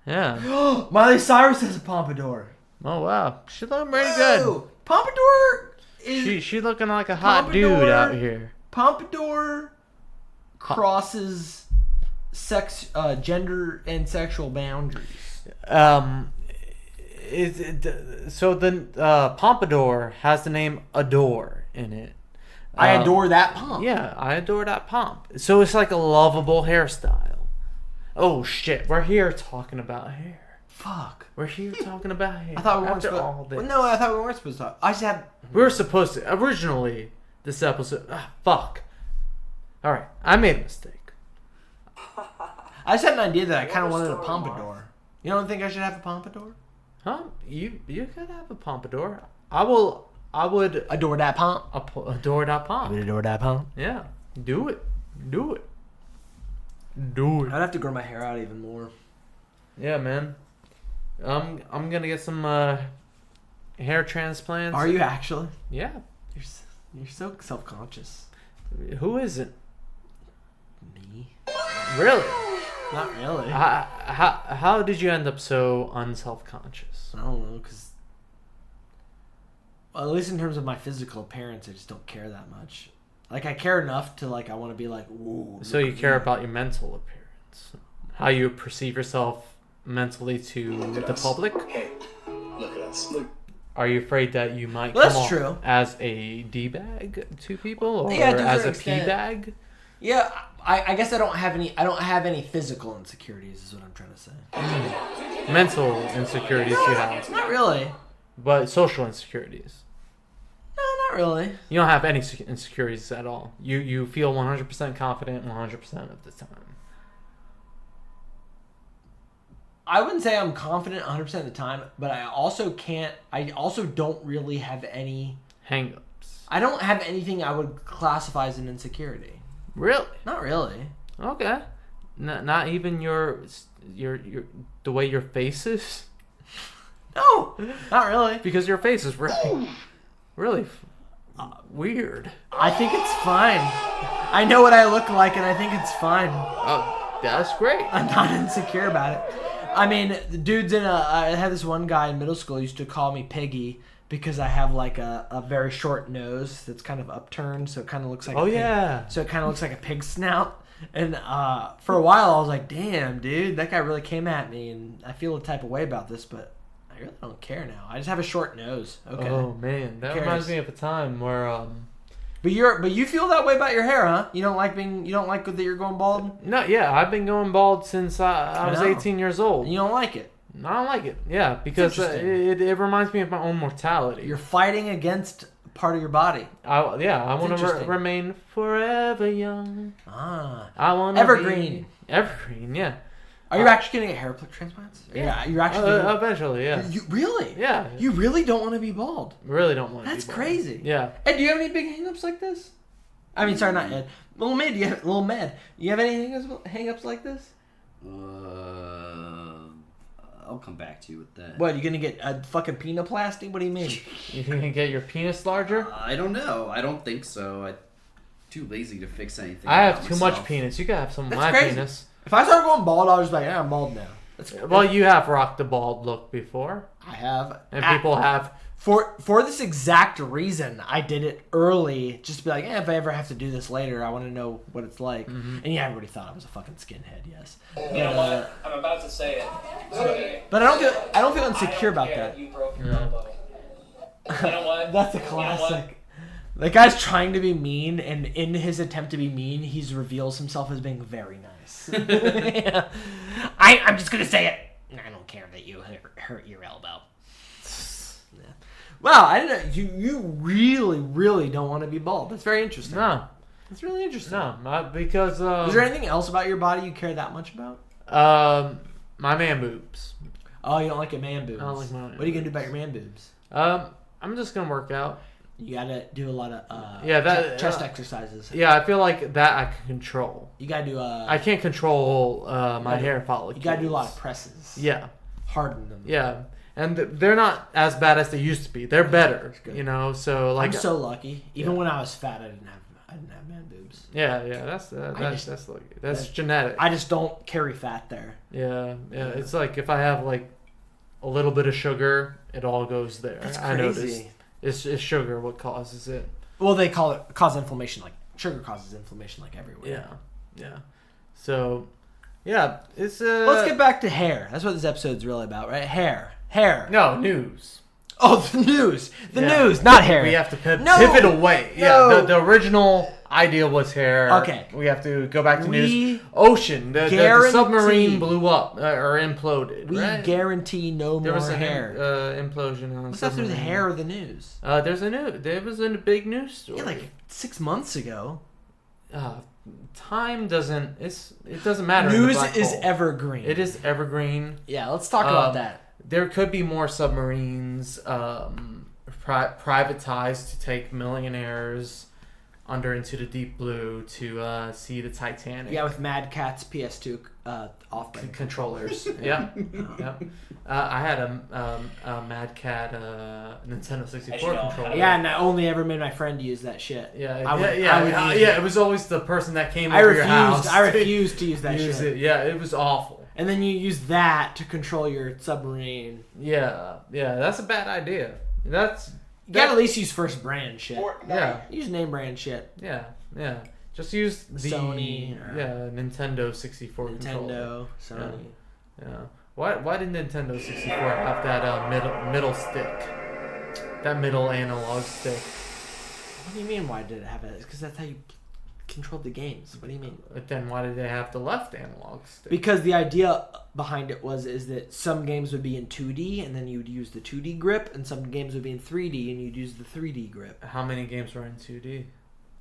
A: Yeah.
B: Miley Cyrus has a pompadour.
A: Oh wow, she looking pretty good.
B: Whoa. Pompadour is
A: She looking like a hot dude
B: Pompadour.
A: out here.
B: Pompadour crosses gender and sexual boundaries.
A: So the pompadour has the name adore in it.
B: I adore that pomp.
A: Yeah, I adore that pomp. So it's like a lovable hairstyle. Oh shit, we're here talking about hair.
B: Fuck.
A: We're here talking about hair.
B: I thought we weren't
A: After
B: supposed.
A: all this.
B: No, I thought we weren't supposed to talk. I just had.
A: We were supposed to originally this episode. Fuck. All right, I made a mistake.
B: I just had an idea that I kind of wanted a pompadour. You don't think I should have a pompadour?
A: Huh? You could have a pompadour. I would
B: Adore that pomp.
A: adore that pomp.
B: Adore that pomp.
A: Yeah, do it. Do it. Do it.
B: I'd have to grow my hair out even more.
A: Yeah, man. I'm gonna get some hair transplants.
B: Are you actually?
A: Yeah.
B: You're so self-conscious.
A: Who isn't?
B: Me?
A: Really?
B: Not really.
A: How did you end up so unself-conscious?
B: I don't know, because... Well, at least in terms of my physical appearance, I just don't care that much. Like, I care enough to, like, I want to be like, ooh.
A: So you care about your mental appearance. How you perceive yourself mentally to the public?
D: Hey, look at us. Look.
A: Are you afraid that you might
B: Well,
A: come
B: that's
A: off
B: true.
A: as a D-bag to people? Or
B: Yeah, to a
A: as a
B: certain extent.
A: P-bag?
B: Yeah, I guess I don't have any physical insecurities, is what I'm trying to say.
A: Mental insecurities you have.
B: Not really.
A: But social insecurities.
B: No, not really.
A: You don't have any insecurities at all. You feel 100% confident 100% of the time.
B: I wouldn't say I'm confident 100% of the time, but I also don't really have any...
A: Hang-ups.
B: I don't have anything I would classify as an insecurity.
A: Really?
B: Not really.
A: Okay. Not even your the way your face is?
B: No, not really.
A: Because your face is really weird.
B: I think it's fine. I know what I look like, and I think it's fine.
A: Oh, that's great.
B: I'm not insecure about it. I mean, the dudes I had this one guy in middle school used to call me Piggy because I have like a very short nose that's kind of upturned, so it kind of looks like so it kind of looks like a pig snout. And for a while I was like, damn, dude, that guy really came at me, and I feel a type of way about this, but I really don't care now. I just have a short nose. Okay.
A: Oh man, that reminds me of a time where
B: But you feel that way about your hair, huh? You don't like that you're going bald?
A: No, yeah, I've been going bald since I was 18 years old.
B: And you don't like it?
A: I don't like it. Yeah, because it reminds me of my own mortality.
B: You're fighting against part of your body.
A: I want to remain forever young. I want
B: evergreen.
A: Evergreen, yeah.
B: Are you actually going to get hair transplants?
A: Yeah.
B: You're actually
A: eventually, yeah.
B: You really?
A: Yeah.
B: You really don't want to be bald?
A: Really don't want to be
B: That's
A: bald.
B: crazy.
A: Yeah.
B: Ed, do you have any big hang-ups like this? I mean, sorry, not Ed. Little Mad, you have any hang-ups like this?
F: I'll come back to you with that.
B: What, you going to get a fucking penoplasty? What do you mean?
A: You can get your penis larger?
F: I don't know. I don't think so. I'm too lazy to fix anything.
A: I have too much penis. You can have some of my
B: crazy.
A: penis.
B: If I start going bald, I was like, yeah, I'm bald now.
A: Well, you have rocked the bald look before.
B: I have.
A: And people have
B: For this exact reason, I did it early, just to be like, if I ever have to do this later, I want to know what it's like.
A: Mm-hmm.
B: And yeah, everybody thought I was a fucking skinhead. Yes.
J: You know what? I'm about to say it. Okay.
B: But I don't feel insecure about that.
J: You broke your elbow. You know what?
B: That's a classic. The guy's trying to be mean, and in his attempt to be mean, he reveals himself as being very nice. Yeah. I'm just gonna say it. I don't care that you hurt your elbow. Yeah. Wow, I didn't know you really, really don't want to be bald. That's very interesting.
A: No,
B: That's really interesting.
A: no, not because.
B: Is there anything else about your body you care that much about?
A: My man boobs.
B: Oh, you don't like your man boobs.
A: I don't like my man
B: What are you gonna do about your man boobs?
A: I'm just gonna work out.
B: You gotta do a lot of chest exercises.
A: Yeah, I feel like that I can control.
B: You gotta do
A: I can't control my hair follicles.
B: You gotta do a lot of presses.
A: Yeah.
B: Harden them.
A: Yeah. And they're not as bad as they used to be. They're better, you know. So like,
B: I'm so lucky. Even when I was fat, I didn't have man boobs.
A: yeah, that's genetic.
B: I just don't carry fat there.
A: Yeah. It's like if I have like a little bit of sugar, it all goes there.
B: That's
A: I
B: crazy.
A: noticed it's sugar what causes it.
B: Well, they cause inflammation. Like sugar causes inflammation, like everywhere.
A: Yeah. So, yeah, it's
B: Let's get back to hair. That's what this episode's really about, right? Hair.
A: No, news.
B: Oh, the news.
A: Yeah.
B: News, not hair.
A: We have to
B: No.
A: pivot away.
B: No.
A: Yeah, the original idea was hair.
B: Okay.
A: We have to go back to
B: We
A: news. Ocean. The
B: guarantee-
A: submarine blew up or imploded.
B: We
A: right?
B: guarantee no
A: There
B: more
A: was an
B: hair.
A: implosion on
B: What's that to do with the
A: submarine.
B: hair or the news?
A: There was a big news story.
B: Yeah, like 6 months ago.
A: Time doesn't. It doesn't matter. in the
B: News
A: black
B: is
A: hole.
B: evergreen.
A: It is evergreen.
B: Yeah, let's talk about that.
A: There could be more submarines privatized to take millionaires under into the deep blue to see the Titanic.
B: Yeah, with Mad Cat's PS2 off-brand
A: controllers. Yeah. I had a Mad Cat Nintendo 64 controller.
B: Yeah, and I only ever made my friend use that shit.
A: I would use it. It was always the person that came
B: I
A: over your house.
B: I refused to use that
A: use
B: shit.
A: it. Yeah, it was awful.
B: And then you use that to control your submarine.
A: Yeah, that's a bad idea.
B: You gotta at least use first brand shit.
A: Yeah.
B: Use name brand shit.
A: Yeah. Just use the
B: Sony.
A: Nintendo 64 controller.
B: Sony.
A: Yeah. Why did Nintendo 64 have that middle stick? That middle analog stick.
B: What do you mean? Why did it have it? Because that's how you controlled the games. What do you mean?
A: But then why did they have the left analog stick?
B: Because the idea behind it is that some games would be in 2D and then you'd use the 2D grip, and some games would be in 3D and you'd use the 3D grip.
A: How many games were in 2D?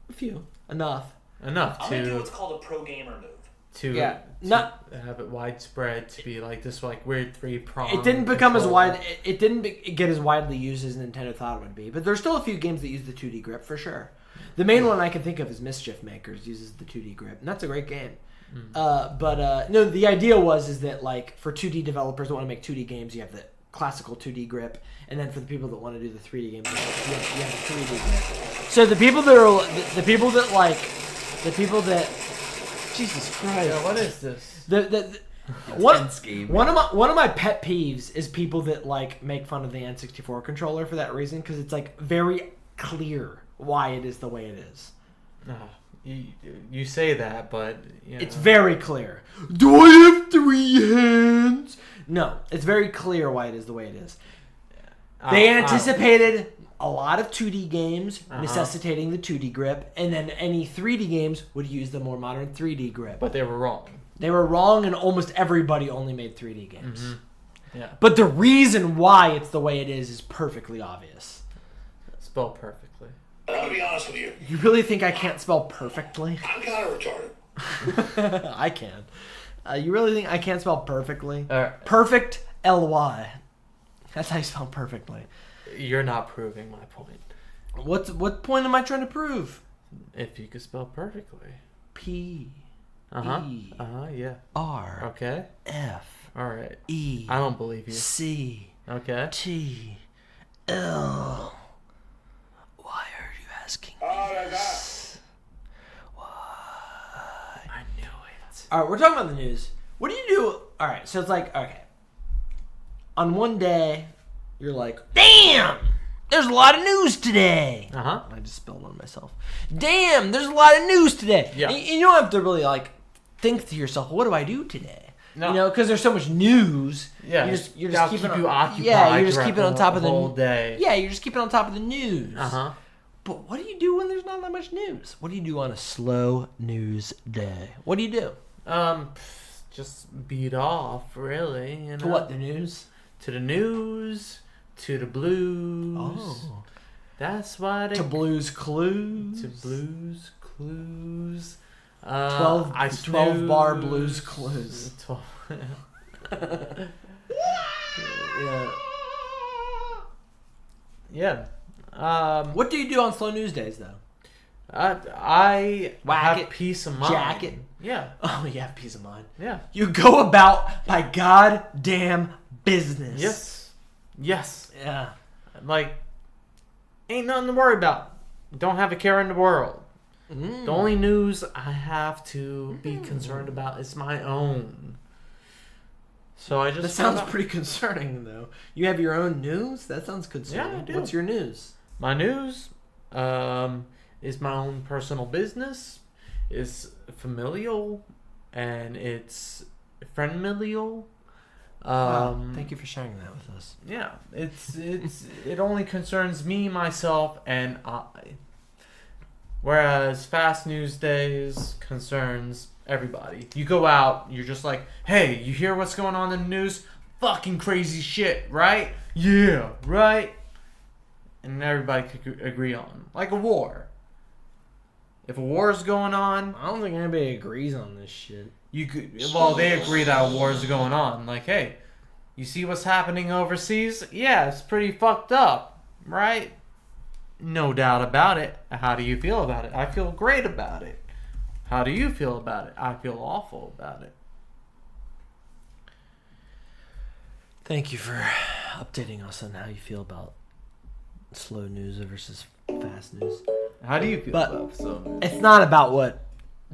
B: A few. Enough
J: I'm gonna do what's called a pro gamer move.
A: To have it widespread to be like this like weird 3-prong.
B: It didn't become as wide. It didn't get as widely used as Nintendo thought it would be. But there's still a few games that use the 2D grip for sure. The main one I can think of is Mischief Makers uses the 2D grip, and that's a great game. No, the idea is that like for 2D developers that want to make 2D games, you have the classical 2D grip, and then for the people that want to do the 3D games, you have the 3D grip. So the people that Jesus Christ,
A: Yeah, what is this?
B: One of my pet peeves is people that like make fun of the N64 controller for that reason, because it's like very clear why it is the way it is.
A: You say that, but you know.
B: It's very clear. Do I have 3 hands? No, it's very clear why it is the way it is. They anticipated a lot of 2D games necessitating the 2D grip, and then any 3D games would use the more modern 3D grip.
A: But they were wrong.
B: They were wrong, and almost everybody only made 3D games.
A: Mm-hmm. Yeah.
B: But the reason why it's the way it is perfectly obvious.
A: Spelled perfectly.
D: I'm gonna be honest with you.
B: You really think I can't spell perfectly?
D: I'm kind of retarded.
B: I can. You really think I can't spell perfectly?
A: Perfect
B: L-Y. That's how you spell perfectly.
A: You're not proving my point.
B: What point am I trying to prove?
A: If you could spell perfectly.
B: P. E.
A: Yeah.
B: R.
A: Okay.
B: F.
A: All right.
B: E.
A: I don't believe you.
B: C.
A: Okay.
B: T. L. Why are you asking me this? Why?
A: I knew it.
B: All right, we're talking about the news. What do you do? All right, so it's like, okay. On one day, you're like, damn! there's a lot of news today.
A: Uh-huh.
B: I just spilled on myself. Damn, there's a lot of news today.
A: Yeah.
B: And you don't have to really, like, think to yourself, what do I do today?
A: No.
B: You know, because there's so much news.
A: Yeah.
B: You're
A: That'll
B: just keeping
A: keep you occupied.
B: Yeah, you're just
A: throughout
B: keeping on top of the
A: whole day.
B: Yeah, you're just keeping on top of the news.
A: Uh-huh.
B: But what do you do when there's not that much news? What do you do on a slow news day? What do you do?
A: Just beat off, really. You know?
B: To what, the news?
A: To the news, to the blues.
B: Oh.
A: That's why they...
B: To Blues Clues?
A: To Blues Clues.
B: 12 bar Blues Clues.
A: 12.
B: Yeah.
A: Yeah.
B: What do you do on slow news days, though?
A: I
B: Whack
A: have
B: it,
A: peace of mind.
B: jack it.
A: Yeah.
B: Oh, you have peace of mind.
A: Yeah.
B: You go about by goddamn business.
A: Yes. Yes.
B: Yeah.
A: Like, ain't nothing to worry about. Don't have a care in the world. The only news I have to be concerned about is my own. So I just...
B: That sounds pretty concerning, though. You have your own news? That sounds concerning.
A: Yeah, I do.
B: What's your news?
A: My news is my own personal business. It's familial and it's familial.
B: Wow. Thank you for sharing that with us.
A: Yeah, it only concerns me, myself, and I. Whereas fast news days concerns everybody. You go out, you're just like, hey, you hear what's going on in the news? Fucking crazy shit, right? Yeah, right? And everybody could agree on. Like a war. If a war is going on...
B: I don't think anybody agrees on this shit.
A: They agree that a war is going on. Like, hey, you see what's happening overseas? Yeah, it's pretty fucked up, right? No doubt about it. How do you feel about it? I feel great about it. How do you feel about it? I feel awful about it.
B: Thank you for updating us on how you feel about slow news versus fast news.
A: How do you feel
B: But
A: about slow news?
B: It's not about what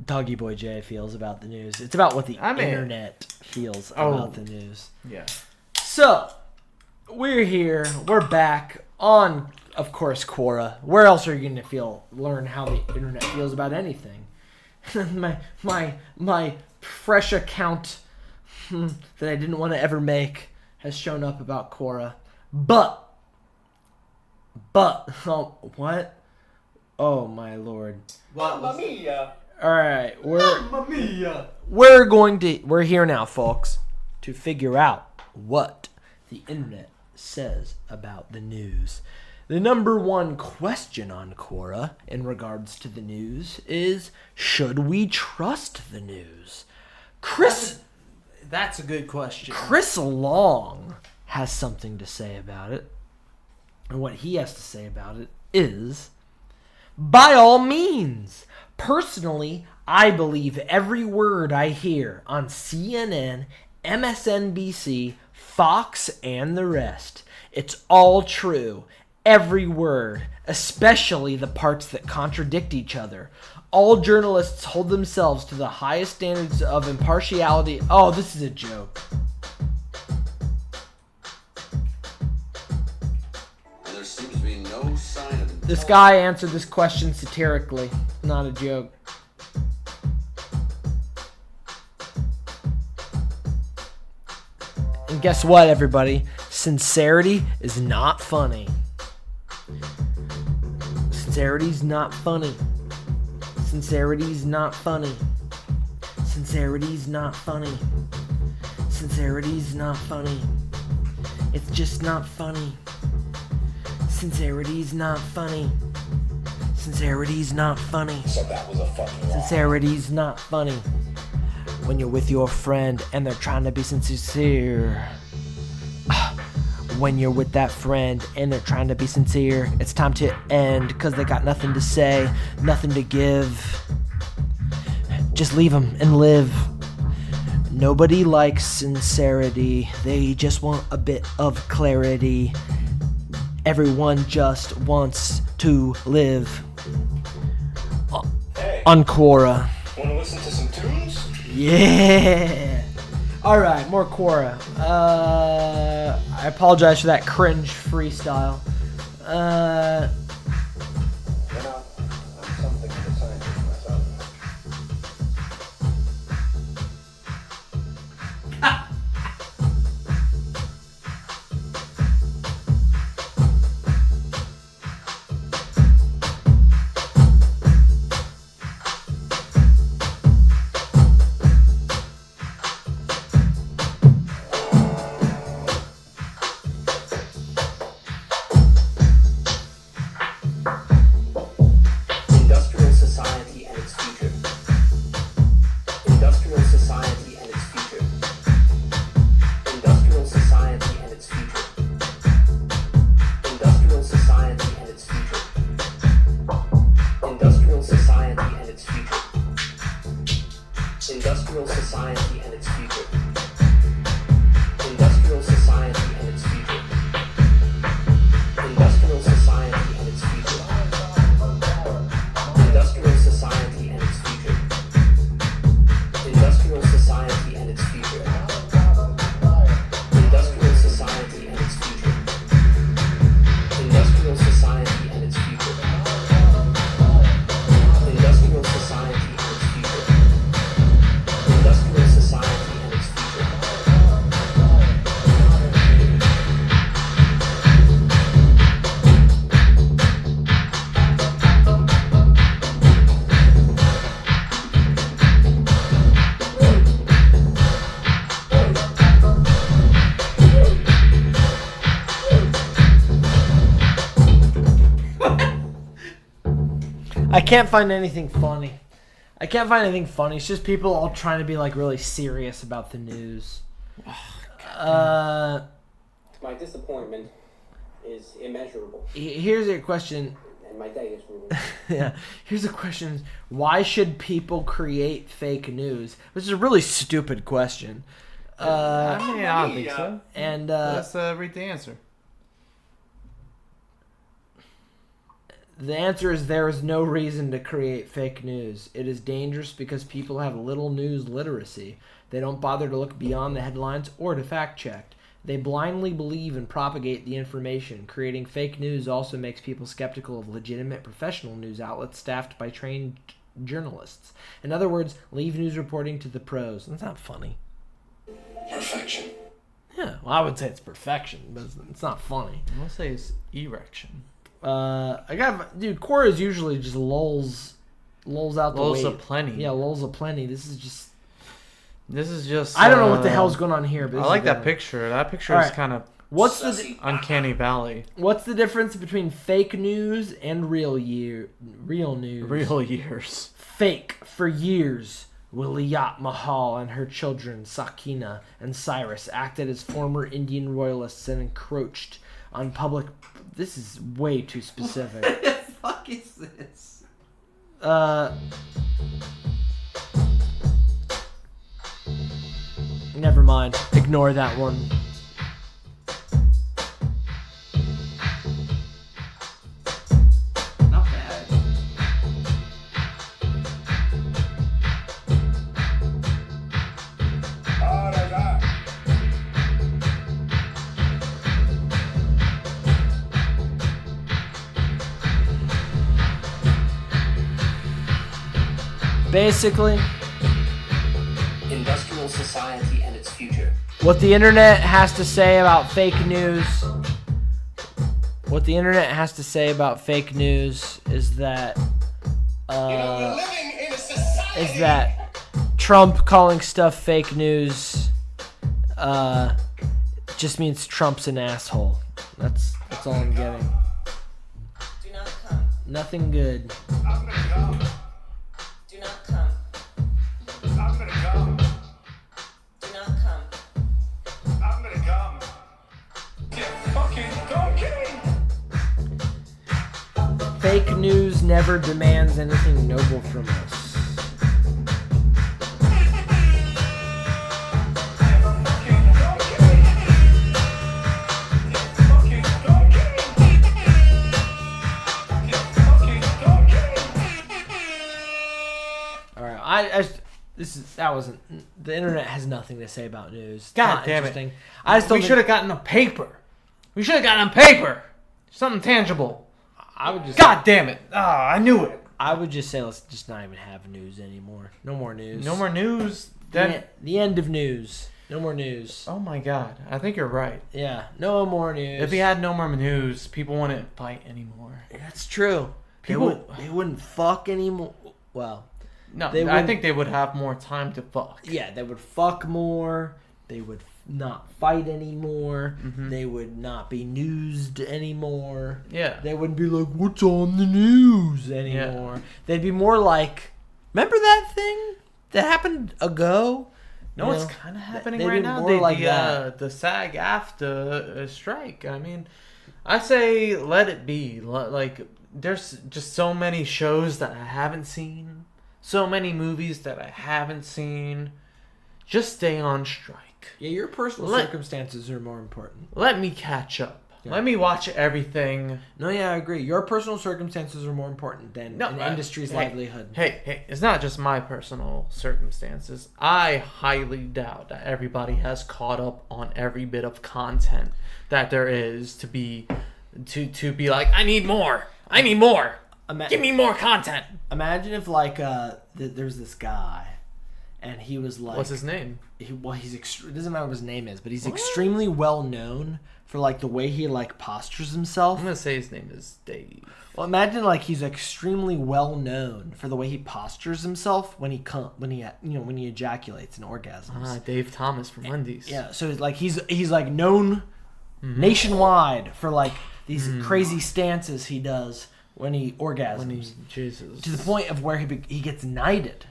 B: Doggy Boy J feels about the news. It's about what the internet feels about the news.
A: Yeah.
B: So, we're here. We're back on, of course, Quora. Where else are you going to learn how the internet feels about anything? my fresh account that I didn't want to ever make has shown up about Quora. But, oh, what? Oh, my Lord.
J: Mamma mia!
B: All right,
A: Mamma mia!
B: we're here now, folks, to figure out what the internet says about the news. The number one question on Quora in regards to the news is, should we trust the news?
A: That's a good question.
B: Chris Long has something to say about it. And what he has to say about it is, by all means, personally, I believe every word I hear on CNN, MSNBC, Fox, and the rest. It's all true. Every word, especially the parts that contradict each other. All journalists hold themselves to the highest standards of impartiality. Oh, this is a joke.
K: There seems to be no sign of
B: This guy answered this question satirically. Not a joke. And guess what, everybody? Sincerity is not funny. Sincerity's not funny. Sincerity's not funny. Sincerity's not funny. Sincerity's not funny. It's just not funny. Sincerity's not funny. Sincerity's not funny.
D: So that was a fucking lie.
B: Sincerity's not funny. When you're with your friend and they're trying to be sincere. When you're with that friend and they're trying to be sincere, it's time to end because they got nothing to say, nothing to give. Just leave them and live. Nobody likes sincerity. They just want a bit of clarity. Everyone just wants to live.
E: Hey,
B: On Quora.
E: wanna listen to some tunes?
B: Yeah. All right, more Quora. I apologize for that cringe freestyle.
I: I'm something of a scientist myself.
L: Industrial society and its future. Industrial society and its future. Industrial society and its future. Industrial society and its future. Industrial society and its future. Industrial society and its future. Industrial society and its future. Industrial society and its future. Industrial society and its future. Industrial society and its future. Industrial society and its future. Industrial society and its future. Industrial society and its future. Industrial society and its future.
B: I can't find anything funny. It's just people all trying to be like really serious about the news.
L: My disappointment is immeasurable,
B: Here's a question.
L: and my day is ruined.
B: Yeah. Here's a question. Why should people create fake news? Which is a really stupid question.
A: I don't think so.
B: And
A: Let's read the answer.
B: the answer is there is no reason to create fake news. It is dangerous because people have little news literacy. They don't bother to look beyond the headlines or to fact check. They blindly believe and propagate the information. Creating fake news also makes people skeptical of legitimate professional news outlets staffed by trained journalists. In other words, leave news reporting to the pros. That's not funny.
D: Perfection.
B: Yeah, well, I would say it's perfection, but it's not funny.
A: I'm gonna say it's erection.
B: Dude, Cora is usually just lulls out the
A: Lulls
B: weight.
A: aplenty.
B: Yeah, lulls aplenty. This is just.
A: I
B: I don't know what the hell's going on here. But
A: I like that picture. That picture
B: All
A: is
B: right.
A: kind of
B: What's the
A: uncanny valley.
B: What's the difference between fake news and real news?
A: Real years.
B: Fake. For years, Wiliyat Mahal and her children, Sakina and Cyrus, acted as former Indian royalists and encroached on public. This is way too specific.
F: What the fuck is this?
B: Never mind. Ignore that one.
F: Not bad.
B: Basically,
L: Industrial society and its future.
B: what the internet has to say about fake news. What the internet has to say about fake news is that Trump calling stuff fake news just means Trump's an asshole. That's all I'm getting.
M: Do not come.
B: Nothing good.
M: Do not come. Do not come.
B: Fake news never demands anything noble from us. Alright, the internet has nothing to say about news. It's
A: God
B: not
A: damn
B: interesting.
A: it. We should have gotten a paper. We should have gotten a paper. Something tangible.
B: I would just.
A: God damn it! Ah, I knew it.
B: I would just say let's just not even have news anymore. No more news.
A: No more news. Then
B: The end of news. No more news.
A: oh my god, I think you're right.
B: Yeah, no more news.
A: If we had no more news, people wouldn't fight anymore.
B: That's true.
A: People-
B: They wouldn't fuck anymore. Well,
A: No,
B: They
A: I
B: wouldn't-
A: think they would have more time to fuck.
B: yeah, they would fuck more. They would not fight anymore.
A: Mhm.
B: They would not be newsed anymore.
A: Yeah.
B: They wouldn't be like, what's on the news anymore. They'd be more like, remember that thing that happened ago?
A: No,
B: You
A: it's
B: know?
A: kind of happening
B: They'd
A: right
B: be
A: now.
B: more like
A: the
B: that.
A: the SAG-AFTRA strike. I mean, I say let it be. Like, there's just so many shows that I haven't seen, so many movies that I haven't seen. Just stay on strike.
B: Yeah, your personal
A: Let-
B: circumstances are more important.
A: Let me catch up.
B: Yeah.
A: Let me watch everything.
B: No, yeah, I agree. Your personal circumstances are more important than an industry's
A: hey,
B: livelihood.
A: Hey, it's not just my personal circumstances. I highly doubt that everybody has caught up on every bit of content that there is to be like, I need more. I need more. Give me more content.
B: Imagine if there's this guy, and he was like,
A: What's his name?
B: It doesn't matter what his name is, but he's extremely well known for like the way he like postures himself.
A: I'm gonna say his name is Dave.
B: Well, imagine like he's extremely well known for the way he postures himself when he ejaculates and orgasms.
A: Ah, Dave Thomas from Wendy's.
B: Yeah, so like he's like known nationwide for like these crazy stances he does when he orgasms.
A: Jesus.
B: To the point of where he gets knighted.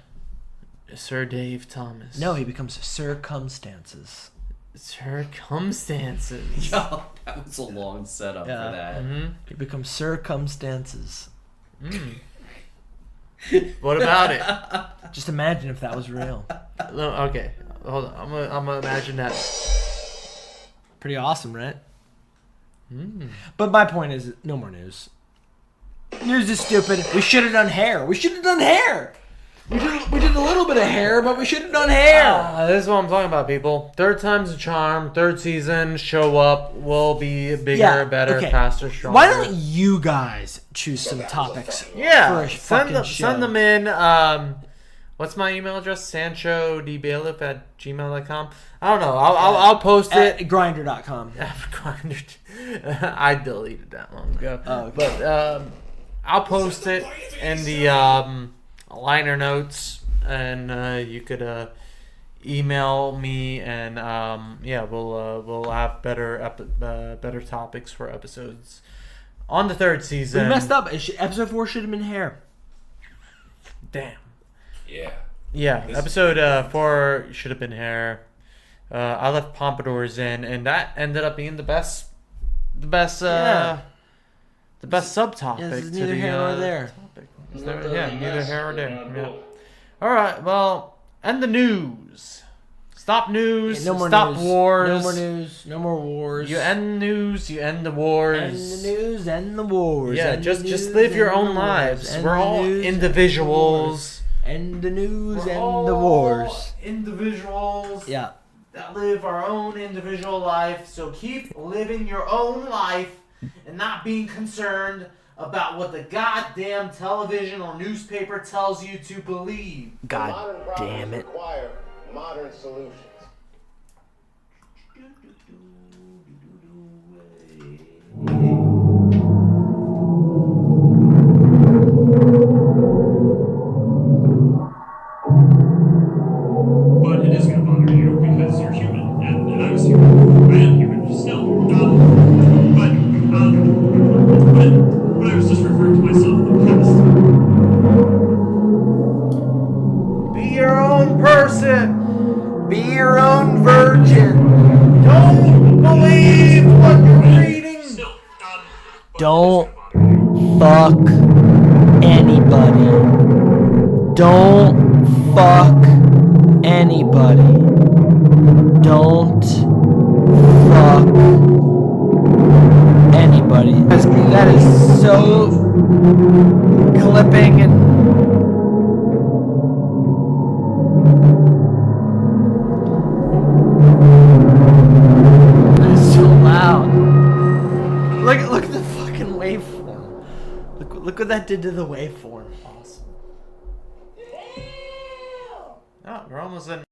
A: Sir Dave Thomas.
B: No, he becomes circumstances.
A: Circumstances.
F: Yo, that was a long setup for that.
B: He becomes circumstances.
A: What about it?
B: Just imagine if that was real.
A: No, okay, hold on. I'm gonna imagine that.
B: Pretty awesome, right? But my point is, no more news. News is stupid. We should have done hair. We did a little bit of hair, but we should have done hair.
A: This is what I'm talking about, people. Third time's a charm. Third season, show up. We'll be bigger, better, faster, stronger.
B: Why don't you guys choose some topics?
A: Yeah,
B: for a fucking show?
A: send them in. What's my email address? sanchodbailiff@gmail.com. I don't know. I'll post it.
B: At Grindr.com.
A: Grindr. I deleted that long ago.
B: Oh, okay.
A: But I'll post it in the liner notes, and you could email me, and we'll have better topics for episodes on the third season.
B: We messed up. Episode 4 should have been hair.
A: Damn.
G: Yeah.
A: Episode 4 should have been hair. I left pompadours in, and that ended up being the best subtopic.
B: Yeah, this is
A: to
B: neither
A: the
B: here nor there.
A: topic. Neither here nor there. Yeah. All right. Well, end the news. Stop news.
B: No more
A: stop
B: news.
A: wars.
B: No more news. No more wars.
A: You end news. You end the wars.
B: End the news. End the wars.
A: Yeah.
B: End
A: Just
B: the news,
A: live your
B: end
A: own
B: the
A: lives.
B: wars. End
A: We're
B: the
A: all
B: news,
A: individuals.
B: End the news.
A: We're
B: End the wars.
A: Individuals.
B: Yeah.
A: That live our own individual life. So keep living your own life and not being concerned about what the goddamn television or newspaper tells you to believe.
B: God
I: Modern
B: damn
I: problems
B: it.
I: require modern solutions.
N: But it is going to bother you because you're human, and I was human. I am human still. But I was just referring to myself in the past.
A: Be your own person.
B: Be your own virgin.
A: Don't believe what you're reading.
B: Don't fuck anybody. Don't fuck anybody. Don't fuck anybody. That is so clipping and that is so loud. Look at the fucking fucking waveform. Look what that did to the waveform.
A: Oh, we're almost in.